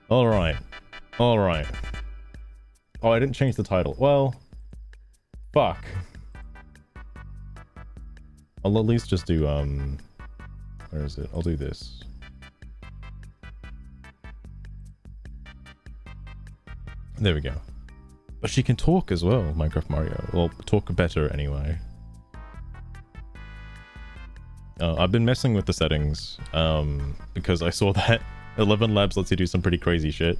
Alright. Alright. Oh, I didn't change the title. Well, fuck. I'll at least just do, where is it? I'll do this. There we go. But she can talk as well, Minecraft Mario. Well, talk better anyway. I've been messing with the settings, because I saw that 11 Labs lets you do some pretty crazy shit.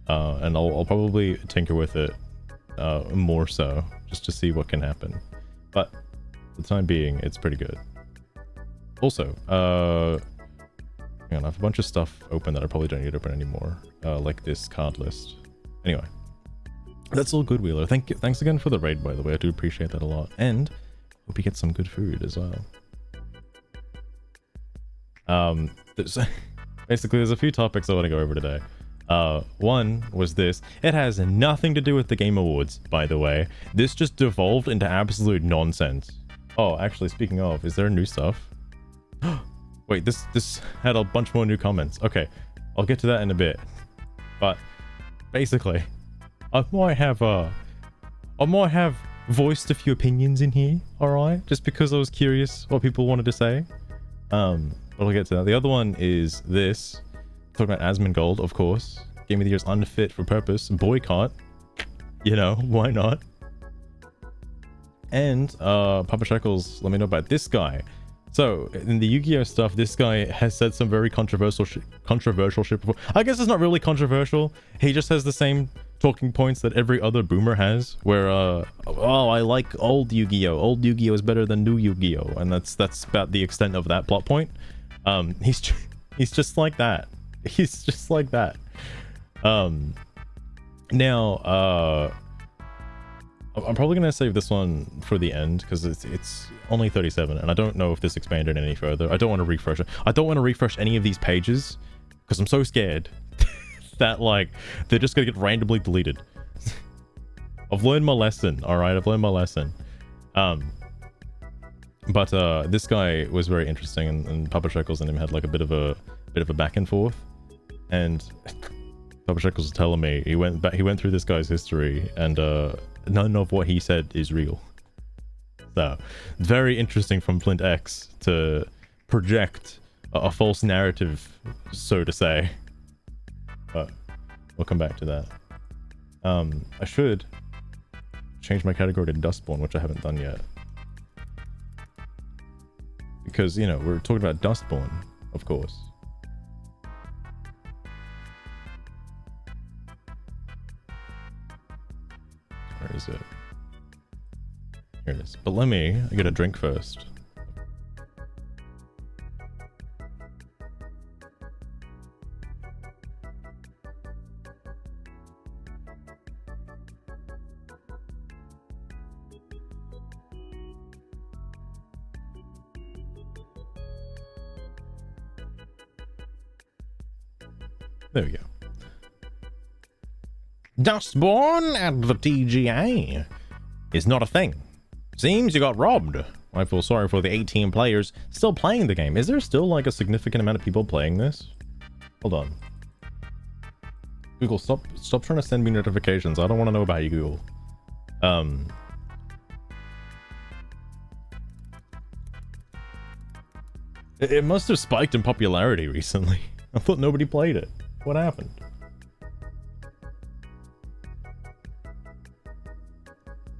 And I'll probably tinker with it, more so, just to see what can happen. But, for the time being, it's pretty good. Also, hang on, I have a bunch of stuff open that I probably don't need to open anymore. Like this card list. Anyway. That's all good, Wheeler. Thanks again for the raid, by the way. I do appreciate that a lot. And hope you get some good food as well. Basically, there's a few topics I want to go over today. One was this. It has nothing to do with the Game Awards, by the way. This just devolved into absolute nonsense. Oh, actually, speaking of, is there new stuff? Wait, this had a bunch more new comments. Okay, I'll get to that in a bit. But basically, I might have voiced a few opinions in here, alright? Just because I was curious what people wanted to say. But I'll get to that. The other one is this. Talking about Asmongold, of course. Game of the Year is unfit for purpose. Boycott. You know, why not? And, Papa Shekels, let me know about this guy. So, in the Yu-Gi-Oh stuff, this guy has said some very controversial shit before. I guess it's not really controversial. He just has the same talking points that every other boomer has, where, oh, I like old Yu-Gi-Oh! Old Yu-Gi-Oh! Is better than new Yu-Gi-Oh! And that's about the extent of that plot point. He's just like that. He's just like that. Now, I'm probably gonna save this one for the end because it's only 37 and I don't know if this expanded any further. I don't want to refresh it. I don't want to refresh any of these pages because I'm so scared that like they're just gonna get randomly deleted. I've learned my lesson, alright? I've learned my lesson. But this guy was very interesting and Papa Shekels and him had like a bit of a back and forth. And Papa Shekels was telling me he went through this guy's history and none of what he said is real. So very interesting from Flint X to project a false narrative, so to say. But we'll come back to that. I should change my category to Dustborn, which I haven't done yet. Because, you know, we're talking about Dustborn, of course. Where is it? Here it is. But let me get a drink first. There we go. Dustborn at the TGA is not a thing. Seems you got robbed. I feel sorry for the 18 players still playing the game. Is there still like a significant amount of people playing this? Hold on. Google, stop trying to send me notifications. I don't want to know about you, Google. It must have spiked in popularity recently. I thought nobody played it. What happened?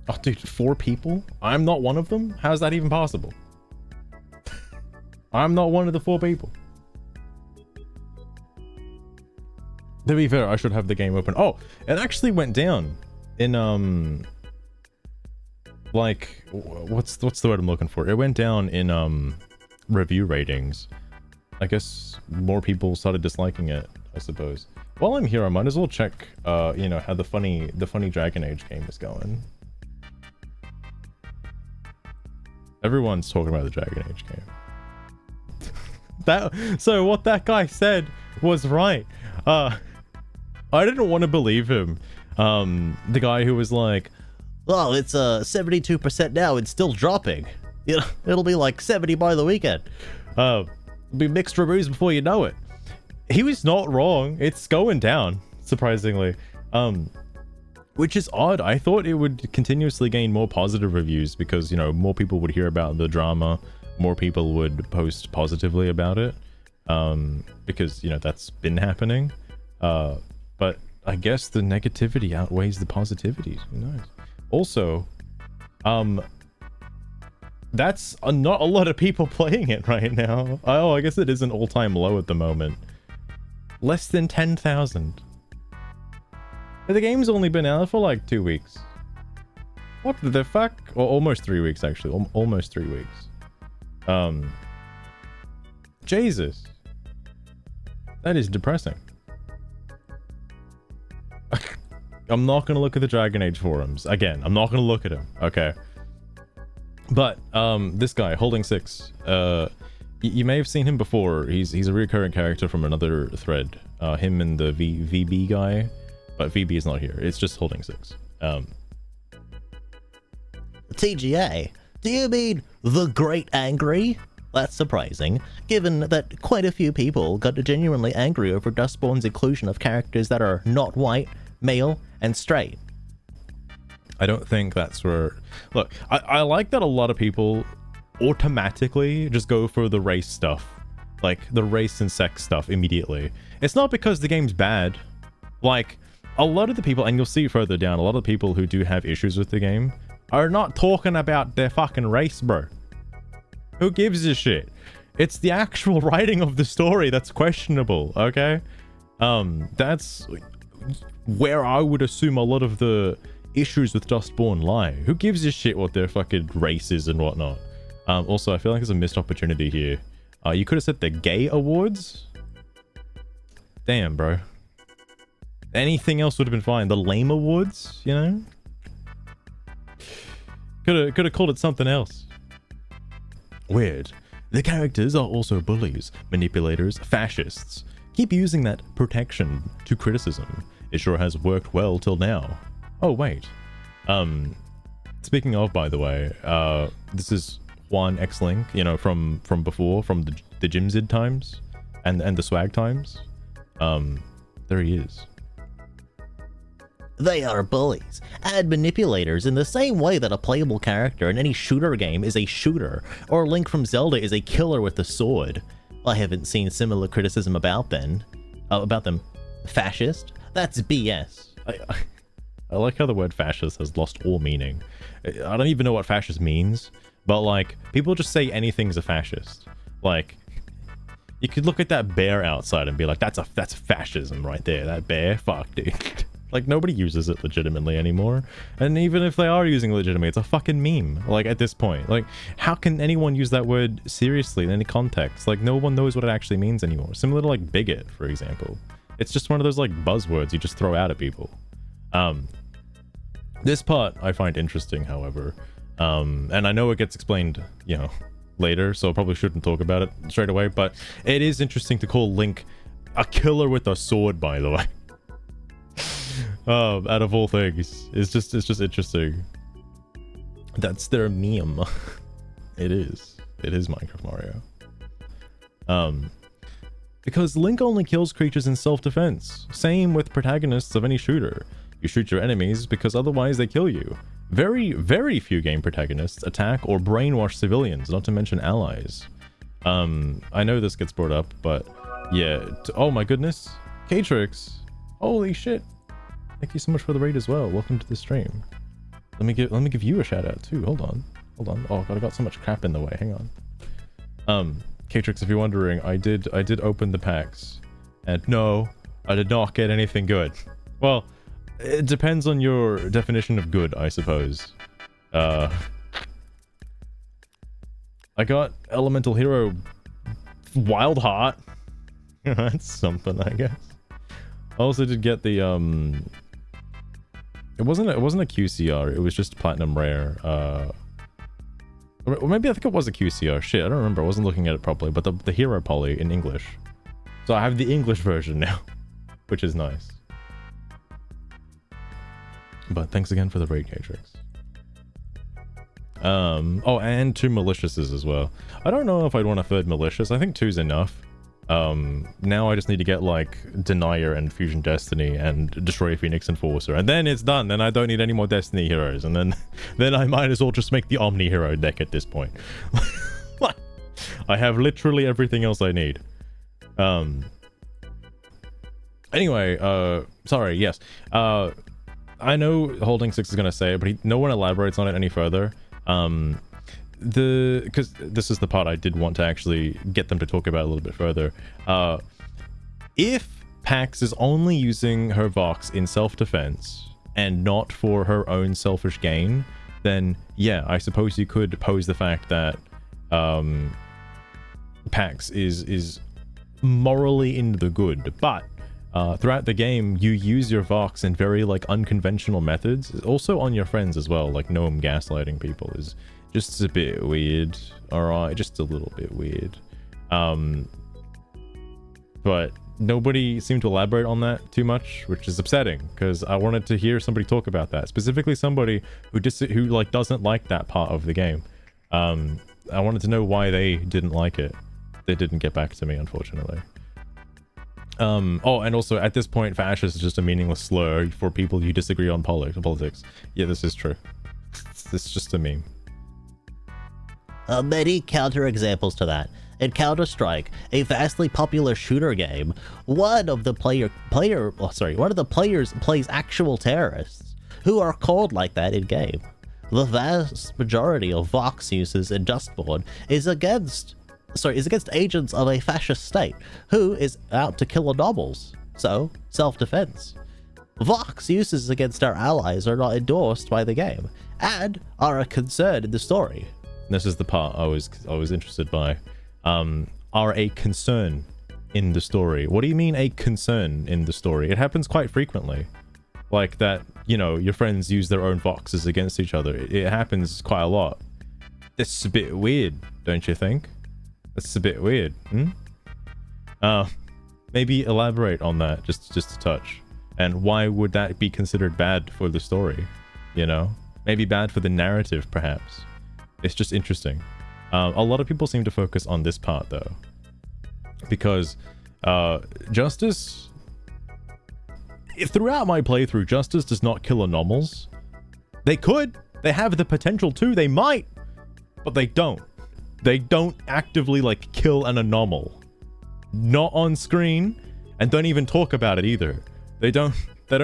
Oh, dude, 4 people? I'm not one of them? How's that even possible? I'm not one of the 4 people. To be fair, I should have the game open. Oh, it actually went down in, like, what's the word I'm looking for? It went down in, review ratings. I guess more people started disliking it, I suppose. While I'm here, I might as well check, you know, how the funny Dragon Age game is going. Everyone's talking about the Dragon Age game. So what that guy said was right. I didn't want to believe him. The guy who was like, "Oh, it's 72% now. It's still dropping. You know, it'll be like 70 by the weekend. It'll be mixed reviews before you know it." he was not wrong. It's going down, surprisingly. Which is odd. I thought it would continuously gain more positive reviews because, you know, more people would hear about the drama, more people would post positively about it. Because, you know, that's been happening. But I guess the negativity outweighs the positivities. Who knows? Also, that's not a lot of people playing it right now. Oh, I guess it is an all-time low at the moment. Less than 10,000. The game's only been out for like 2 weeks. What the fuck? Or almost 3 weeks, actually. Almost 3 weeks. Jesus. That is depressing. I'm not gonna look at the Dragon Age forums. Again, I'm not gonna look at him. Okay. But, this guy, Holding 6, you may have seen him before. He's a recurring character from another thread. Him and the VB guy. But VB is not here. It's just Holding 6. TGA, do you mean the Great Angry? That's surprising, given that quite a few people got genuinely angry over Dustborn's inclusion of characters that are not white, male, and straight. I don't think that's where... Look, I like that a lot of people automatically just go for the race stuff. Like, the race and sex stuff immediately. It's not because the game's bad. Like, a lot of the people, and you'll see further down, a lot of the people who do have issues with the game are not talking about their fucking race, bro. Who gives a shit? It's the actual writing of the story that's questionable, okay? That's where I would assume a lot of the issues with Dustborn lie. Who gives a shit what their fucking race is and whatnot? Also, I feel like there's a missed opportunity here. You could have said the gay awards? Damn, bro. Anything else would have been fine. The lame awards, you know? Could have called it something else. Weird. The characters are also bullies, manipulators, fascists. Keep using that protection to criticism. It sure has worked well till now. Oh, wait. Speaking of, by the way, this is Juan X-Link, you know, from before, from the Jimsid times and the Swag times. There he is. They are bullies and manipulators in the same way that a playable character in any shooter game is a shooter, or Link from Zelda is a killer with a sword. I haven't seen similar criticism about them. Fascist? That's BS. I like how the word fascist has lost all meaning. I don't even know what fascist means, but like, people just say anything's a fascist. Like, you could look at that bear outside and be like, that's fascism right there. That bear, fuck, dude. Like, nobody uses it legitimately anymore. And even if they are using it legitimately, it's a fucking meme, like, at this point. Like, how can anyone use that word seriously in any context? Like, no one knows what it actually means anymore. Similar to, like, bigot, for example. It's just one of those, like, buzzwords you just throw out at people. This part I find interesting, however. And I know it gets explained, you know, later, so I probably shouldn't talk about it straight away, but it is interesting to call Link a killer with a sword, by the way. Out of all things, it's just interesting. That's their meme. It is Minecraft Mario. Because Link only kills creatures in self-defense. Same with protagonists of any shooter. You shoot your enemies because otherwise they kill you. Very, very few game protagonists attack or brainwash civilians, not to mention allies. I know this gets brought up, but yeah. Oh my goodness, Catrix! Holy shit! Thank you so much for the raid as well. Welcome to the stream. Let me give you a shout out too. Hold on. Oh god, I got so much crap in the way. Hang on. Catrix, if you're wondering, I did open the packs, and no, I did not get anything good. Well, it depends on your definition of good, I suppose. I got Elemental Hero Wild Heart. That's something, I guess. I also did get the it wasn't a QCR, it was just Platinum Rare. Or maybe I think it was a QCR. Shit, I don't remember. I wasn't looking at it properly, but the Hero Poly in English. So I have the English version now, which is nice. But thanks again for the raid, Catrix. Oh, and 2 maliciouses as well. I don't know if I'd want a third malicious. I think 2's enough. Now I just need to get like Denier and Fusion Destiny and Destroy Phoenix Enforcer, and then it's done. Then I don't need any more Destiny heroes, and then I might as well just make the Omni hero deck at this point. I have literally everything else I need. Anyway, sorry, yes. I know Holding 6 is gonna say it, but no one elaborates on it any further. Because this is the part I did want to actually get them to talk about a little bit further. If Pax is only using her Vox in self-defense and not for her own selfish gain, then yeah, I suppose you could pose the fact that Pax is morally in the good, but throughout the game you use your Vox in very like unconventional methods, also on your friends as well, like Gnome gaslighting people is just a bit weird. Alright, just a little bit weird. But nobody seemed to elaborate on that too much, which is upsetting, because I wanted to hear somebody talk about that, specifically somebody who like doesn't like that part of the game. I wanted to know why they didn't like it. They didn't get back to me, unfortunately. Oh, and also at this point, fascist is just a meaningless slur for people who disagree on politics. Yeah, this is true. It's just a meme. Many counterexamples to that. In Counter-Strike, a vastly popular shooter game, one of the players plays actual terrorists, who are called like that in game. The vast majority of Vox uses in Dustborn is against agents of a fascist state, who is out to kill anomals, so self-defense. Vox uses against our allies are not endorsed by the game, and are a concern in the story. This is the part I was interested by. Are a concern in the story. What do you mean a concern in the story? It happens quite frequently. Like that, you know, your friends use their own Voxes against each other. It happens quite a lot. It's a bit weird, don't you think? It's a bit weird. Maybe elaborate on that just a touch. And why would that be considered bad for the story? You know? Maybe bad for the narrative, perhaps. It's just interesting. A lot of people seem to focus on this part though, because Justice, throughout my playthrough, Justice does not kill anomals. They could, they have the potential to, they might, but they don't. They don't actively like kill an anomal, not on screen, and don't even talk about it either. They don't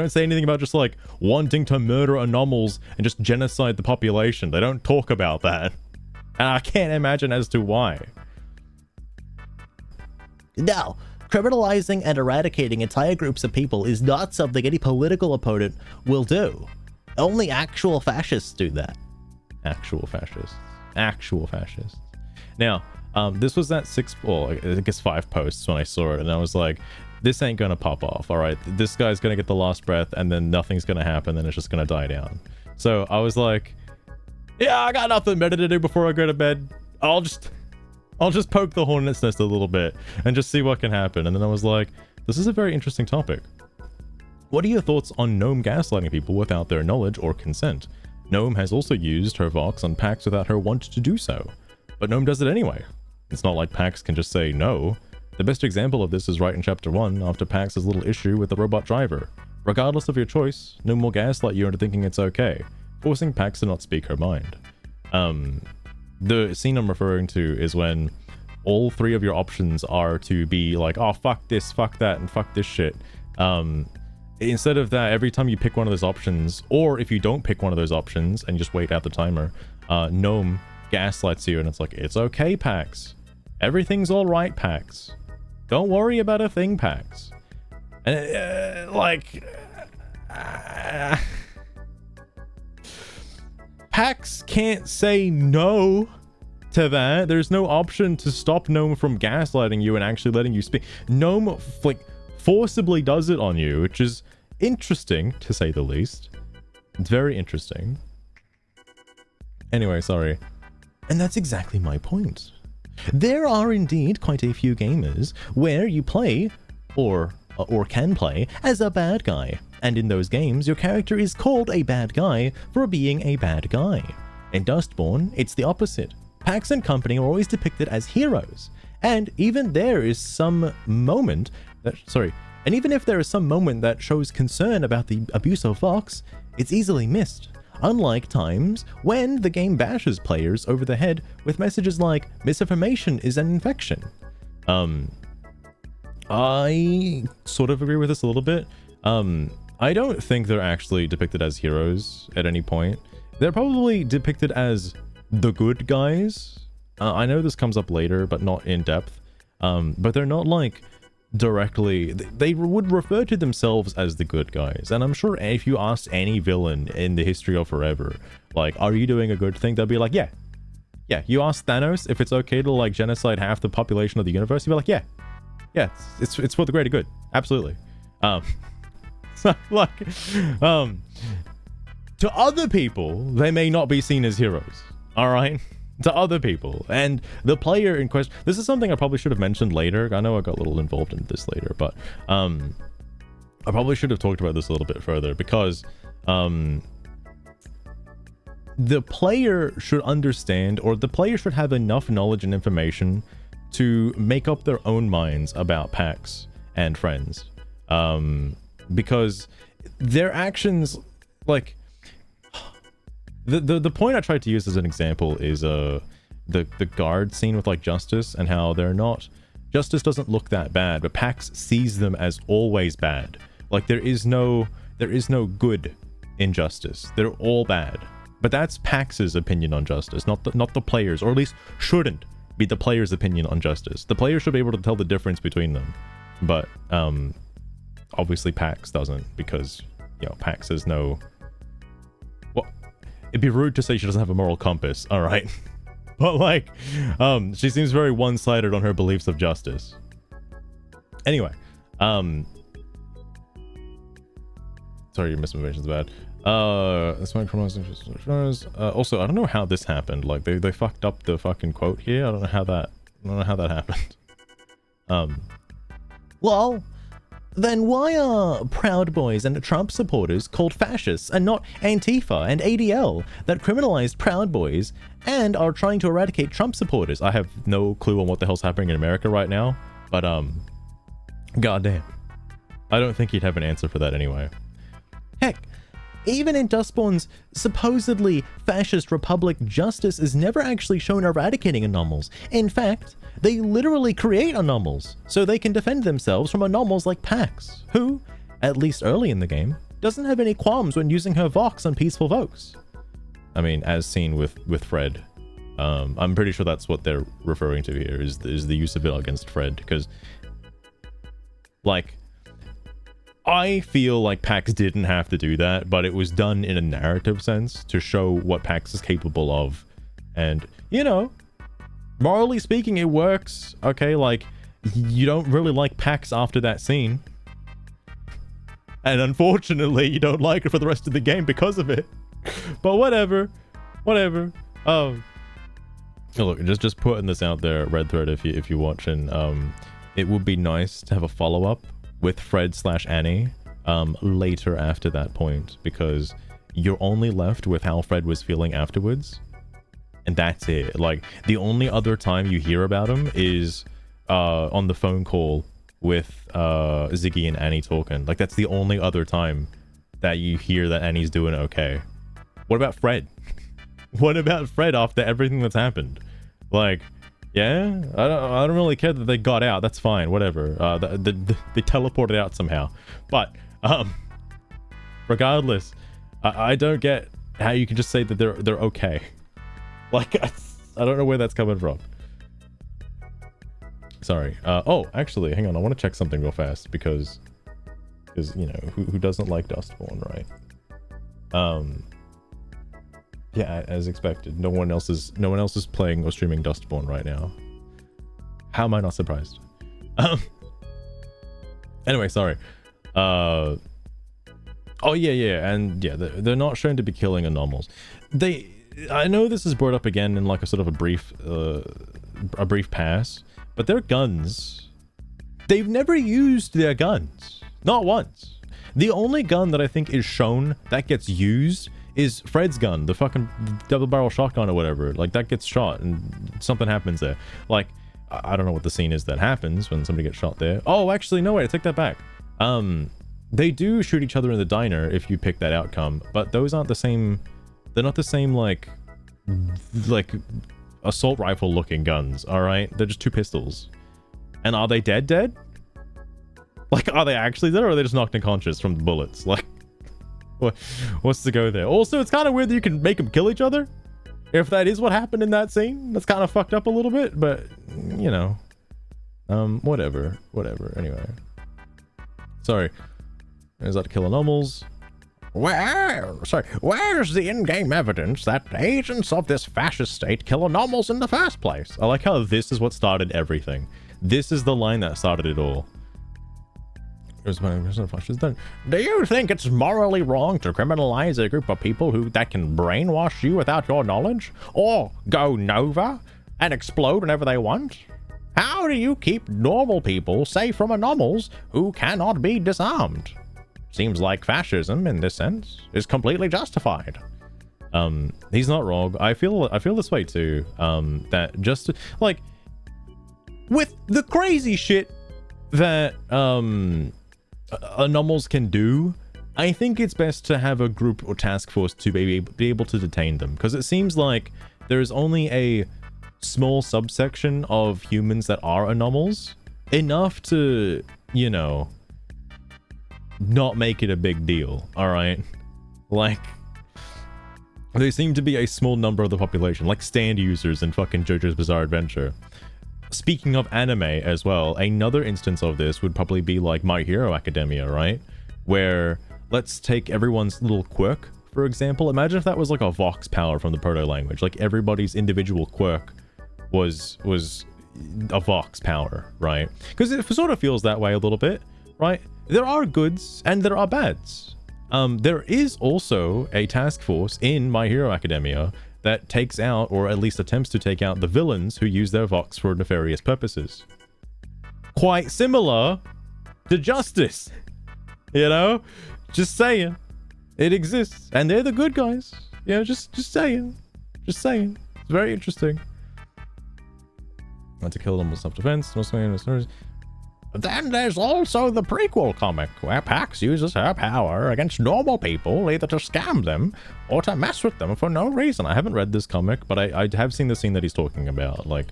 say anything about just like wanting to murder anomals and just genocide the population. They don't talk about that. And I can't imagine as to why. Now, criminalizing and eradicating entire groups of people is not something any political opponent will do. Only actual fascists do that. Actual fascists. Actual fascists. Now, this was at 5 posts when I saw it, and I was like, this ain't gonna pop off, alright? This guy's gonna get the last breath, and then nothing's gonna happen, and it's just gonna die down. So I was like, yeah, I got nothing better to do before I go to bed. I'll just poke the hornet's nest a little bit and just see what can happen. And then I was like, this is a very interesting topic. What are your thoughts on Gnome gaslighting people without their knowledge or consent? Gnome has also used her Vox on Pax without her want to do so, but Gnome does it anyway. It's not like Pax can just say no. The best example of this is right in chapter 1, after Pax's little issue with the robot driver. Regardless of your choice, Gnome will gaslight you into thinking it's okay, forcing Pax to not speak her mind. The scene I'm referring to is when all 3 of your options are to be like, oh, fuck this, fuck that, and fuck this shit. Instead of that, every time you pick one of those options, or if you don't pick one of those options and just wait out the timer, Gnome gaslights you, and it's like, it's okay, Pax. Everything's alright, Pax. Don't worry about a thing, Pax. And, Pax can't say no to that. There's no option to stop Gnome from gaslighting you and actually letting you speak. Gnome, forcibly does it on you, which is interesting, to say the least. It's very interesting. Anyway, sorry. And that's exactly my point. There are indeed quite a few gamers where you play, or can play, as a bad guy. And in those games, your character is called a bad guy for being a bad guy. In Dustborn, it's the opposite. Pax and company are always depicted as heroes, And even there is some moment that, and even if there is some moment that shows concern about the abuse of Vox, it's easily missed. Unlike times when the game bashes players over the head with messages like, misinformation is an infection. I sort of agree with this a little bit. I don't think they're actually depicted as heroes at any point. They're probably depicted as the good guys. I know this comes up later, but not in depth. But they're not like directly, they would refer to themselves as the good guys. And I'm sure if you asked any villain in the history of forever, like, are you doing a good thing? They'll be like, yeah. Yeah, you ask Thanos if it's okay to like genocide half the population of the universe, he'll be like, yeah. Yeah, it's for the greater good. Absolutely. So like, to other people, they may not be seen as heroes. All right? To other people. And the player in question, this is something I probably should have mentioned later. I know I got a little involved in this later, but I probably should have talked about this a little bit further, because the player should understand, or the player should have enough knowledge and information to make up their own minds about packs and friends. Because their actions, like, the point I tried to use as an example is the guard scene with like Justice, and how they're not, Justice doesn't look that bad, but Pax sees them as always bad. Like there is no good in Justice. They're all bad. But that's Pax's opinion on Justice, not the players, or at least shouldn't be the player's opinion on Justice. The player should be able to tell the difference between them. But obviously Pax doesn't, because you know Pax has no, well, it'd be rude to say she doesn't have a moral compass, all right? But like she seems very one-sided on her beliefs of justice. Anyway, sorry, your misinformation's bad. That's my also, I don't know how this happened. Like they fucked up the fucking quote here. I don't know how that happened. Well, then why are Proud Boys and Trump supporters called fascists and not Antifa and ADL that criminalized Proud Boys and are trying to eradicate Trump supporters? I have no clue on what the hell's happening in America right now, but goddamn, I don't think he'd have an answer for that anyway. Heck, even in Dustborn's supposedly fascist republic, Justice is never actually shown eradicating anomals. In fact, they literally create anomals so they can defend themselves from anomals like Pax, who, at least early in the game, doesn't have any qualms when using her Vox on peaceful folks. I mean, as seen with Fred. I'm pretty sure that's what they're referring to here, is the use of it against Fred, because, like, I feel like Pax didn't have to do that, but it was done in a narrative sense to show what Pax is capable of. And, you know, morally speaking, it works. Okay, like, you don't really like Pax after that scene. And unfortunately, you don't like her for the rest of the game because of it. But whatever. Oh, look, just putting this out there, Red Thread, if you're watching, it would be nice to have a follow-up with Fred/Annie later after that point, because you're only left with how Fred was feeling afterwards, and that's it. Like, the only other time you hear about him is on the phone call with Ziggy and Annie talking. Like, that's the only other time that you hear that Annie's doing okay. What about Fred? What about Fred after everything that's happened? Like, yeah, I don't really care that they got out. That's fine, whatever. They teleported out somehow. But regardless, I don't get how you can just say that they're okay. Like, I don't know where that's coming from. Sorry. Oh, actually, hang on. I want to check something real fast, because you know, who doesn't like Dustborn, right? Yeah, as expected. No one else is playing or streaming Dustborn right now. How am I not surprised? Anyway, sorry. Oh yeah, and yeah, they're not shown to be killing anomals. I know this is brought up again in like a sort of a brief pass, but their guns, they've never used their guns, not once. The only gun that I think is shown that gets used is Fred's gun, the fucking double barrel shotgun or whatever. Like, that gets shot and something happens there. Like, I don't know what the scene is that happens when somebody gets shot there. Oh, actually, no, wait, I take that back. They do shoot each other in the diner if you pick that outcome, but those aren't the same. They're not the same, like assault rifle looking guns, all right? They're just 2 pistols. And are they dead? Like, are they actually dead, or are they just knocked unconscious from the bullets? Like, what's the go there? Also, it's kind of weird that you can make them kill each other. If that is what happened in that scene, that's kind of fucked up a little bit, but, you know. Whatever. Anyway. Sorry. Is that kill anomals? Where's the in-game evidence that agents of this fascist state kill anomals in the first place? I like how this is what started everything. This is the line that started it all. Do you think it's morally wrong to criminalize a group of people that can brainwash you without your knowledge? Or go Nova and explode whenever they want? How do you keep normal people safe from anomals who cannot be disarmed? Seems like fascism, in this sense, is completely justified. He's not wrong. I feel this way too. That just like with the crazy shit that anomals can do, I think it's best to have a group or task force to be able to detain them, because it seems like there is only a small subsection of humans that are anomals, enough to, you know, not make it a big deal. All right, like they seem to be a small number of the population, like stand users in fucking JoJo's Bizarre Adventure. Speaking of anime as well, another instance of this would probably be like My Hero Academia, right? Where let's take everyone's little quirk, for example. Imagine if that was like a Vox power from the proto language, like everybody's individual quirk was a Vox power, right? Because it sort of feels that way a little bit, right? There are goods and there are bads. There is also a task force in My Hero Academia that takes out, or at least attempts to take out, the villains who use their Vox for nefarious purposes. Quite similar to Justice, you know? Just saying. It exists, and they're the good guys. You know, just saying. Just saying. It's very interesting. Want to kill them with self-defense. Then there's also the prequel comic, where Pax uses her power against normal people, either to scam them or to mess with them for no reason. I haven't read this comic, but I have seen the scene that he's talking about, like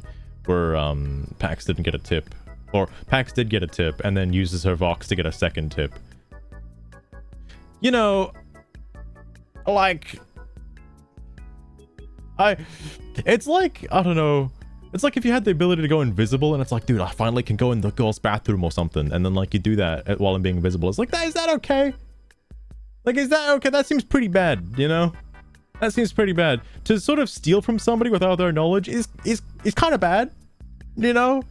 where Pax didn't get a tip, or Pax did get a tip and then uses her Vox to get a second tip. You know, like, it's like, I don't know. It's like if you had the ability to go invisible and it's like, dude, I finally can go in the girl's bathroom or something. And then like you do that while I'm being invisible. It's like, is that okay? Like, is that okay? That seems pretty bad, you know? That seems pretty bad. To sort of steal from somebody without their knowledge is kind of bad, you know?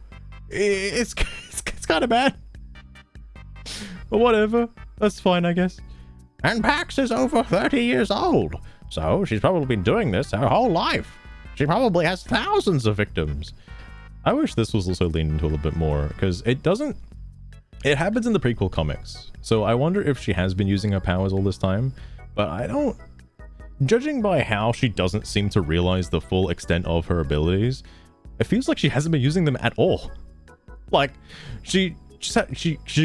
It's kind of bad. But whatever. That's fine, I guess. And Pax is over 30 years old. So she's probably been doing this her whole life. She probably has thousands of victims. I wish this was also leaned into a little bit more, because it happens in the prequel comics. So I wonder if she has been using her powers all this time, but I don't, judging by how she doesn't seem to realize the full extent of her abilities, it feels like she hasn't been using them at all. Like, she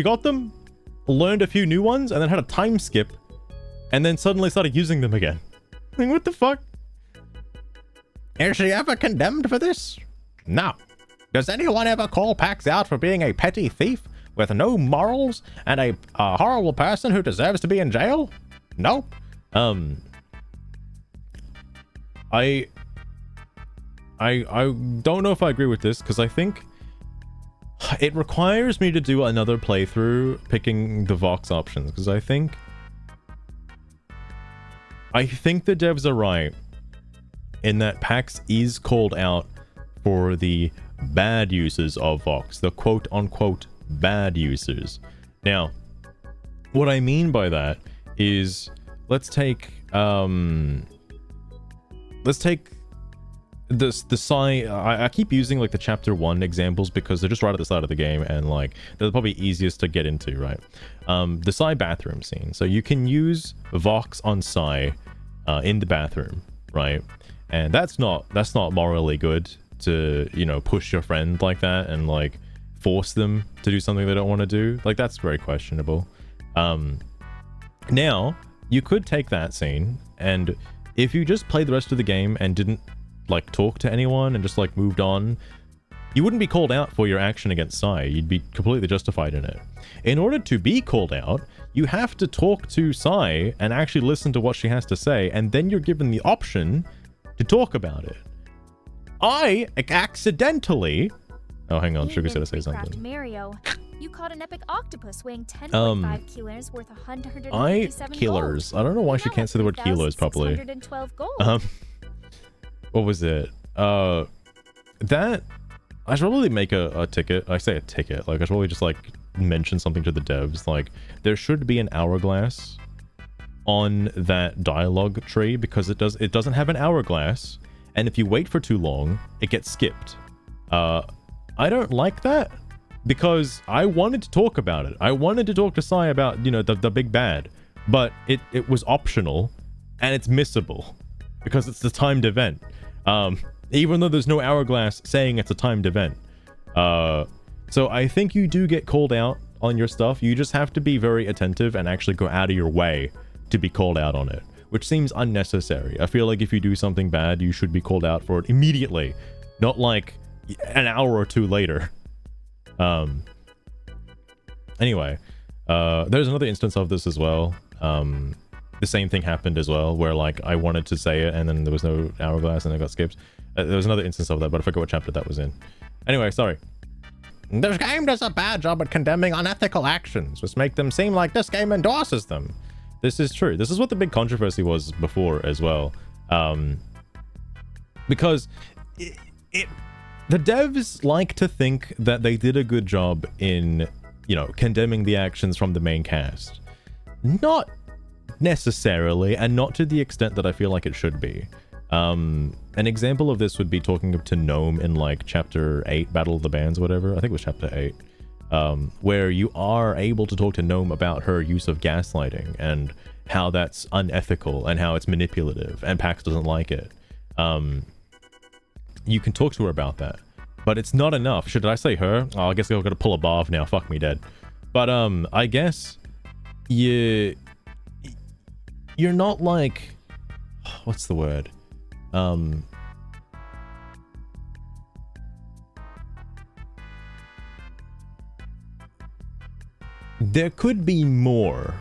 got them, learned a few new ones, and then had a time skip, and then suddenly started using them again. I mean, what the fuck? Is she ever condemned for this? No. Does anyone ever call Pax out for being a petty thief with no morals and a horrible person who deserves to be in jail? No. I don't know if I agree with this, because I think it requires me to do another playthrough picking the Vox options, because I think the devs are right in that Pax is called out for the bad uses of Vox, the quote-unquote bad users. Now, what I mean by that is, let's take the Psy. I keep using like the chapter 1 examples because they're just right at the start of the game, and like they're probably easiest to get into, right? The Psy bathroom scene. So you can use Vox on Psy in the bathroom, right? And that's not morally good. to, you know, push your friend like that and like force them to do something they don't want to do. Like, that's very questionable. Now you could take that scene, and if you just played the rest of the game and didn't like talk to anyone and just like moved on, you wouldn't be called out for your action against Sai. You'd be completely justified in it. In order to be called out, you have to talk to Sai and actually listen to what she has to say, and then you're given the option to talk about it. I accidentally... Oh, hang on. Sugar said to say something. Mario, you caught an epic octopus weighing 10.5 kilos worth 157 kilos. I don't know why she can't say the word kilos properly. 612 gold. What was it? That... I should probably make a ticket. I say a ticket. Like, I should probably just, like, mention something to the devs. Like, there should be an hourglass on that dialogue tree, because it doesn't have an hourglass, and if you wait for too long, it gets skipped. I don't like that, because I wanted to talk about it. I wanted to talk to Sai about, you know, the big bad, but it was optional, and it's missable, because it's the timed event. Even though there's no hourglass saying it's a timed event. So I think you do get called out on your stuff. You just have to be very attentive and actually go out of your way to be called out on it, which seems unnecessary. I feel like if you do something bad, you should be called out for it immediately, not like an hour or two later. Anyway, there's another instance of this as well. The same thing happened as well, where like I wanted to say it and then there was no hourglass and it got skipped. There was another instance of that, but I forgot what chapter that was in. Anyway, sorry. This game does a bad job at condemning unethical actions, which make them seem like this game endorses them. This is true. This is what the big controversy was before as well. Because the devs like to think that they did a good job in, you know, condemning the actions from the main cast. Not necessarily, and not to the extent that I feel like it should be. An example of this would be talking to Gnome in like chapter 8, Battle of the Bands or whatever. I think it was chapter 8. Where you are able to talk to Gnome about her use of gaslighting and how that's unethical and how it's manipulative, and Pax doesn't like it. You can talk to her about that, but it's not enough. Should I say her? Oh, I guess I've got to pull a barf now. Fuck me dead. But I guess you're not like, what's the word? There could be more,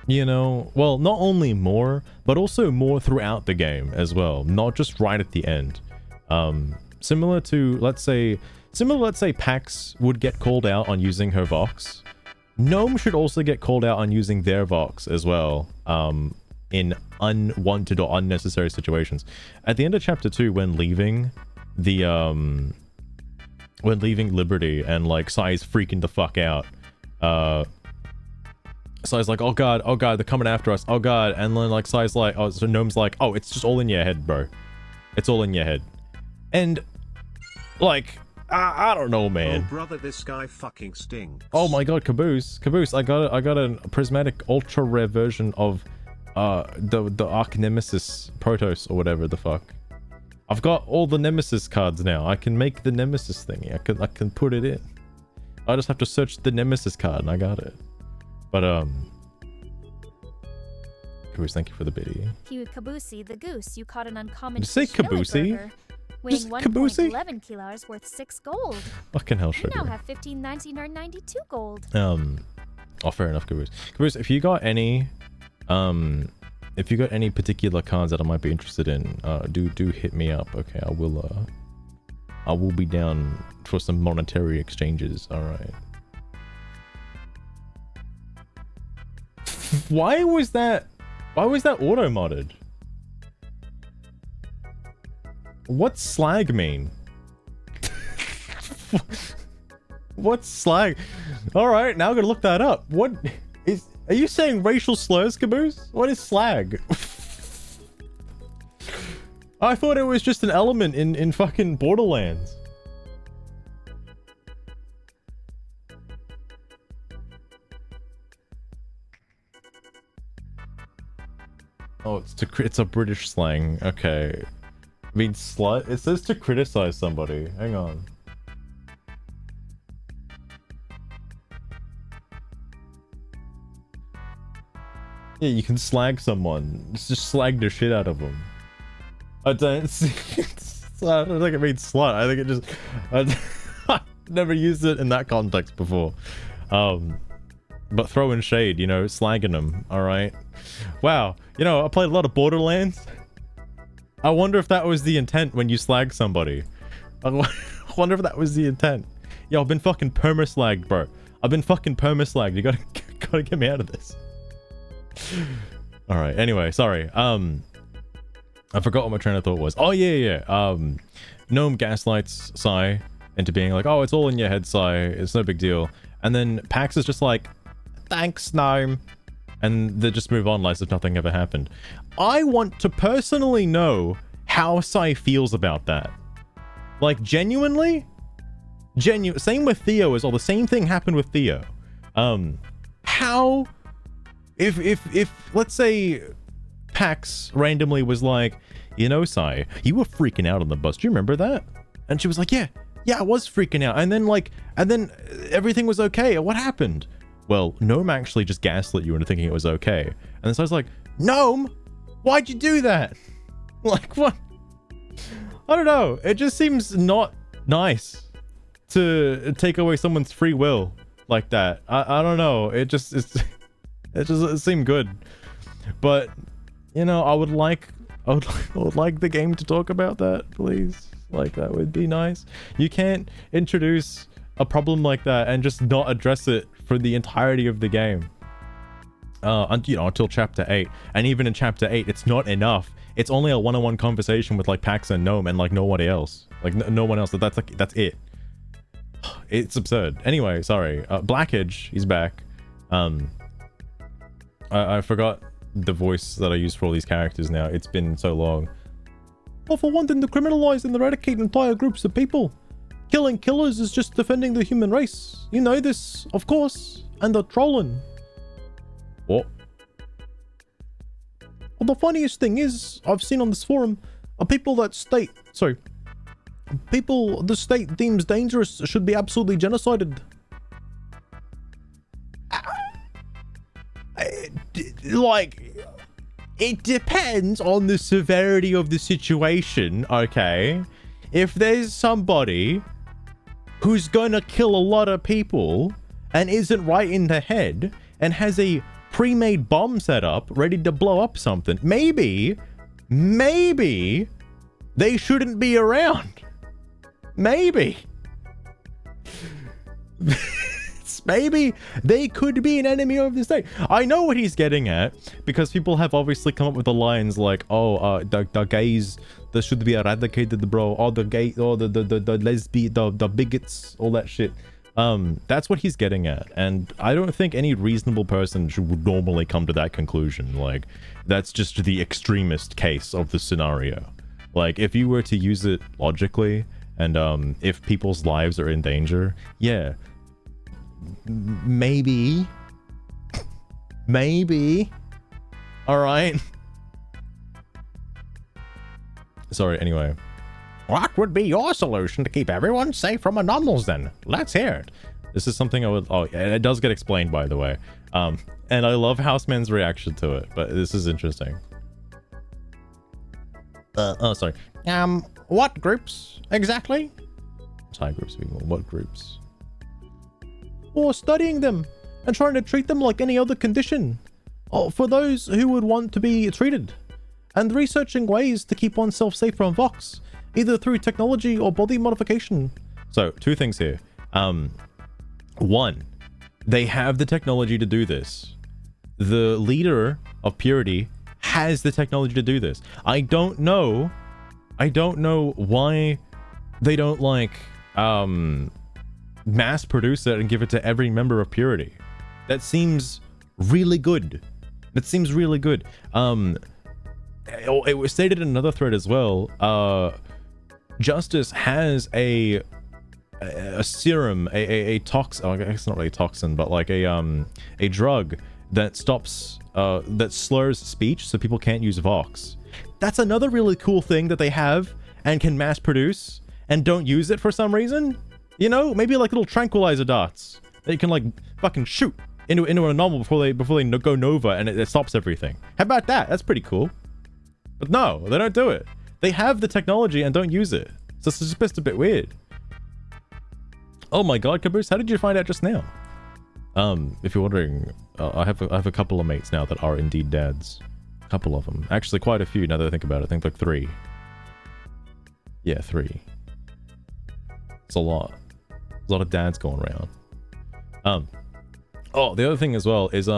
you know? Well, not only more, but also more throughout the game as well, not just right at the end. Similar to, let's say Pax would get called out on using her Vox. Gnome should also get called out on using their Vox as well, in unwanted or unnecessary situations. At the end of chapter 2, when leaving the, when leaving Liberty and like Sai's freaking the fuck out, Sai's like, oh god, they're coming after us, oh god, and then like Sai's like, oh, so Gnome's like, oh, it's just all in your head, bro. It's all in your head. And like, I don't know, man. Oh brother, this guy fucking stinks. Oh my god, Caboose, I got a prismatic ultra rare version of the Arch Nemesis Protoss or whatever the fuck. I've got all the Nemesis cards now. I can make the Nemesis thingy. I can put it in. I just have to search the Nemesis card and I got it. But Caboose, thank you for the biddy. Caboose the goose, you caught an uncommon. Did you say Caboose? Weighing 1.11 kilos worth 6 gold. Fucking hell, You sugar. now have 15,992 gold. Oh, fair enough, Caboose. Caboose, if you got any particular cards that I might be interested in, do hit me up. Okay, I will be down for some monetary exchanges. All right. Why was that auto modded? What's slag mean? What's slag? All right, now I'm gonna look that up. Are you saying racial slurs, Caboose? What is slag? I thought it was just an element in fucking Borderlands. Oh, it's a British slang. Okay. mean, slut? It says to criticize somebody. Hang on. Yeah, you can slag someone. Just slag the shit out of them. I don't see. I don't think it means slut. I think it just. I've never used it in that context before. But throwing shade, you know, slagging them. All right. Wow. You know, I played a lot of Borderlands. I wonder if that was the intent when you slag somebody. I wonder if that was the intent. Yo, I've been fucking perma-slagged, bro. I've been fucking perma-slagged. You gotta get me out of this. All right. Anyway, sorry. I forgot what my train of thought was. Oh yeah. Gnome gaslights Sai into being like, oh, it's all in your head, Sai. It's no big deal. And then Pax is just like, thanks, Gnome. And they just move on like as if nothing ever happened. I want to personally know how Sai feels about that. Like, genuinely? Same with Theo as well. The same thing happened with Theo. How... If let's say Pax randomly was like, you know, Sai, you were freaking out on the bus. Do you remember that? And she was like, yeah, I was freaking out. And then everything was okay. What happened? Well, Gnome actually just gaslit you into thinking it was okay. And then Sai's like, Gnome, why'd you do that? Like, what? I don't know. It just seems not nice to take away someone's free will like that. I don't know. It doesn't seem good. But, you know, I would like the game to talk about that, please. Like, that would be nice. You can't introduce a problem like that and just not address it for the entirety of the game. Until chapter 8. And even in chapter 8, it's not enough. It's only a one-on-one conversation with like Pax and Gnome and like nobody else. Like no one else. That's it. It's absurd. Anyway, sorry. Blackidge, he's back. I forgot the voice that I use for all these characters now. It's been so long. Well, for wanting to criminalize and eradicate entire groups of people. Killing killers is just defending the human race. You know this, of course. And they're trolling. What? Well, the funniest thing is, I've seen on this forum, people the state deems dangerous should be absolutely genocided. Like, it depends on the severity of the situation, okay? If there's somebody who's gonna kill a lot of people and isn't right in the head and has a pre-made bomb set up ready to blow up something, maybe they shouldn't be around. Maybe maybe they could be an enemy of the state. I know what he's getting at, because people have obviously come up with the lines like, oh, the gays, that should be eradicated, bro. Or the gay, or the lesbian, the bigots, all that shit. That's what he's getting at, and I don't think any reasonable person would normally come to that conclusion. Like, that's just the extremist case of the scenario. Like, if you were to use it logically, and if people's lives are in danger, yeah, maybe, all right. Sorry, anyway. What would be your solution to keep everyone safe from anomalies then? Let's hear it. This is something I would... Oh, and it does get explained, by the way. And I love Houseman's reaction to it, but this is interesting. Oh, sorry. What groups exactly? Side groups, people. What groups? Or studying them and trying to treat them like any other condition. Oh, for those who would want to be treated. And researching ways to keep oneself safe from Vox, either through technology or body modification. So, two things here. One, they have the technology to do this. The leader of Purity has the technology to do this. I don't know why they don't, like, mass produce it and give it to every member of Purity. That seems really good. It was stated in another thread as well. Justice has a serum, a toxin. Oh, I guess not really a toxin, but like a drug that stops, that slurs speech, so people can't use Vox. That's another really cool thing that they have, and can mass produce and don't use it for some reason? You know, maybe like little tranquilizer darts that you can like fucking shoot into a normal before they go nova, and it stops everything. How about that? That's pretty cool. But no, they don't do it. They have the technology and don't use it. So it's just a bit weird. Oh my god, Caboose, how did you find out just now? If you're wondering, I have a couple of mates now that are indeed dads. A couple of them. Actually, quite a few now that I think about it. I think like 3. Yeah, 3. It's a lot. There's a lot of dads going around. Oh, the other thing as well is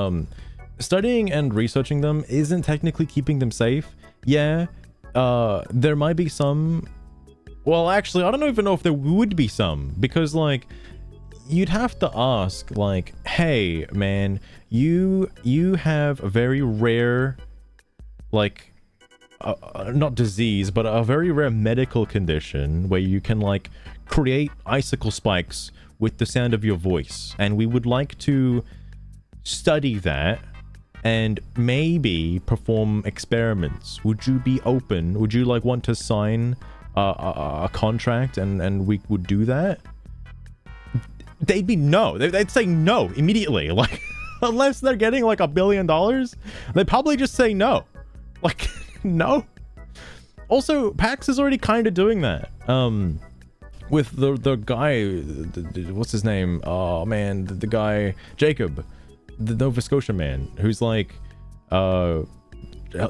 studying and researching them isn't technically keeping them safe. Yeah, there might be some. Well, actually, I don't even know if there would be some, because like you'd have to ask, like, hey man, you have a very rare, like, not disease, but a very rare medical condition where you can like create icicle spikes with the sound of your voice, and we would like to study that and maybe perform experiments. Would you be open? Would you like want to sign a contract and we would do that? They'd be no. They'd say no immediately. Like, unless they're getting like $1 billion, they'd probably just say no. Like, no. Also, PAX is already kind of doing that. With the guy, what's his name? Oh man, the guy Jacob, the Nova Scotia man, who's like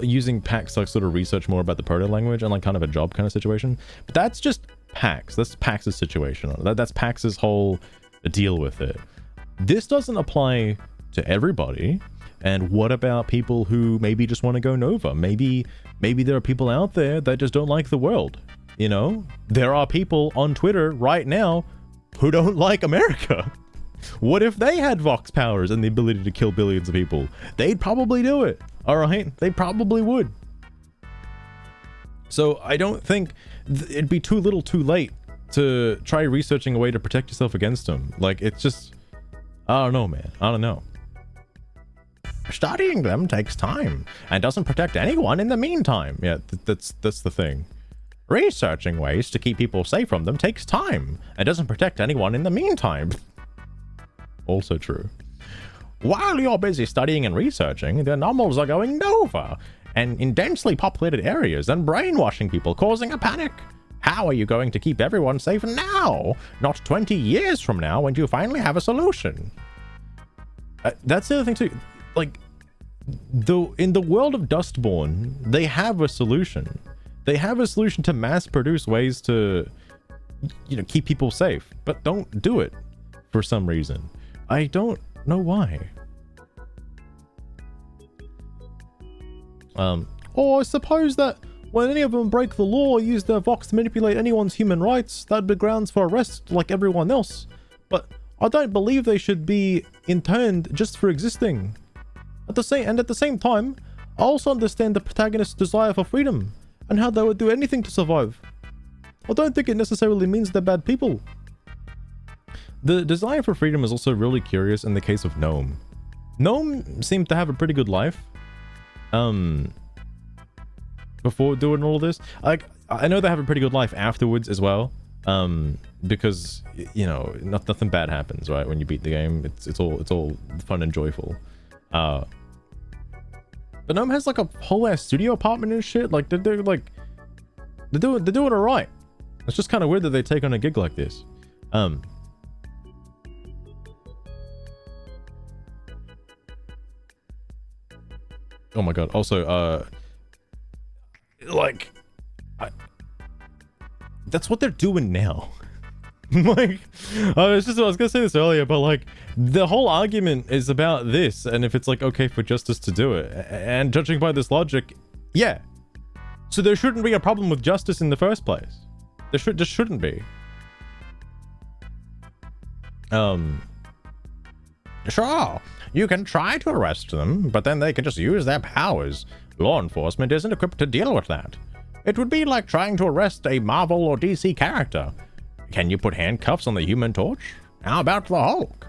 using PAX to like sort of research more about the proto language and like kind of a job kind of situation. But that's just PAX. That's PAX's situation. That's PAX's whole deal with it. This doesn't apply to everybody. And what about people who maybe just want to go Nova? Maybe there are people out there that just don't like the world. You know, there are people on Twitter right now who don't like America. What if they had Vox powers and the ability to kill billions of people? They'd probably do it. All right, they probably would. So I don't think it'd be too little too late to try researching a way to protect yourself against them. Like, it's just, I don't know, man. I don't know. Studying them takes time and doesn't protect anyone in the meantime. Yeah, that's the thing. Researching ways to keep people safe from them takes time and doesn't protect anyone in the meantime. Also true. While you're busy studying and researching, the anomalies are going Nova and in densely populated areas and brainwashing people, causing a panic. How are you going to keep everyone safe now? Not 20 years from now when you finally have a solution. That's the other thing too. Like, in the world of Dustborn, they have a solution. They have a solution to mass produce ways to, you know, keep people safe, but don't do it for some reason. I don't know why. Or I suppose that when any of them break the law or use their Vox to manipulate anyone's human rights, that'd be grounds for arrest like everyone else. But I don't believe they should be interned just for existing. At the same time, I also understand the protagonist's desire for freedom and how they would do anything to survive. I don't think it necessarily means they're bad people. The desire for freedom is also really curious in the case of Gnome. Gnome seemed to have a pretty good life. Before doing all this. Like, I know they have a pretty good life afterwards as well. Because, you know, nothing bad happens, right? When you beat the game, it's all fun and joyful. But Gnome has like a whole ass studio apartment and shit. Like, they're doing all right. It's just kind of weird that they take on a gig like this. Oh my god. Also, like, that's what they're doing now. Like, I was gonna say this earlier, but like, the whole argument is about this, and if it's like okay for justice to do it, and judging by this logic, yeah. So there shouldn't be a problem with justice in the first place. There just shouldn't be. Sure, you can try to arrest them, but then they can just use their powers. Law enforcement isn't equipped to deal with that. It would be like trying to arrest a Marvel or DC character. Can you put handcuffs on the Human Torch? How about the Hulk?